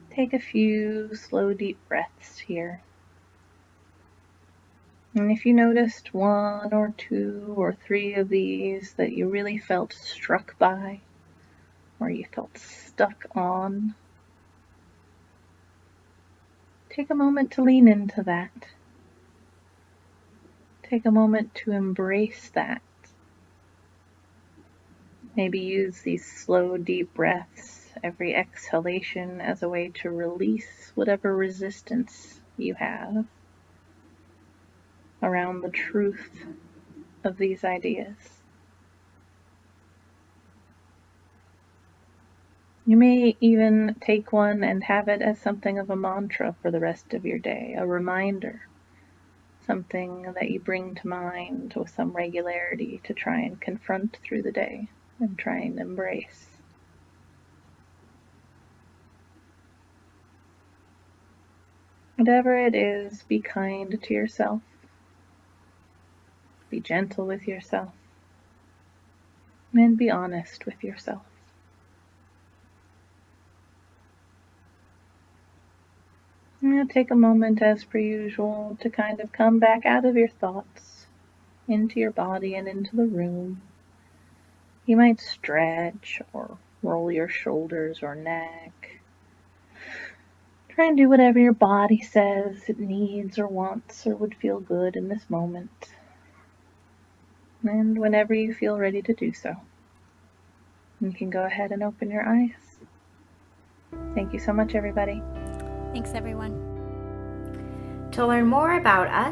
Take a few slow, deep breaths here. And if you noticed one or two or three of these that you really felt struck by, or you felt stuck on, take a moment to lean into that. Take a moment to embrace that. Maybe use these slow, deep breaths every exhalation as a way to release whatever resistance you have around the truth of these ideas. You may even take one and have it as something of a mantra for the rest of your day, a reminder, something that you bring to mind with some regularity to try and confront through the day and try and embrace. Whatever it is, be kind to yourself. Be gentle with yourself. And be honest with yourself. Now take a moment, as per usual, to kind of come back out of your thoughts into your body and into the room. You might stretch or roll your shoulders or neck. Try and do whatever your body says it needs or wants or would feel good in this moment. And whenever you feel ready to do so, you can go ahead and open your eyes. Thank you so much, everybody. Thanks, everyone. To learn more about us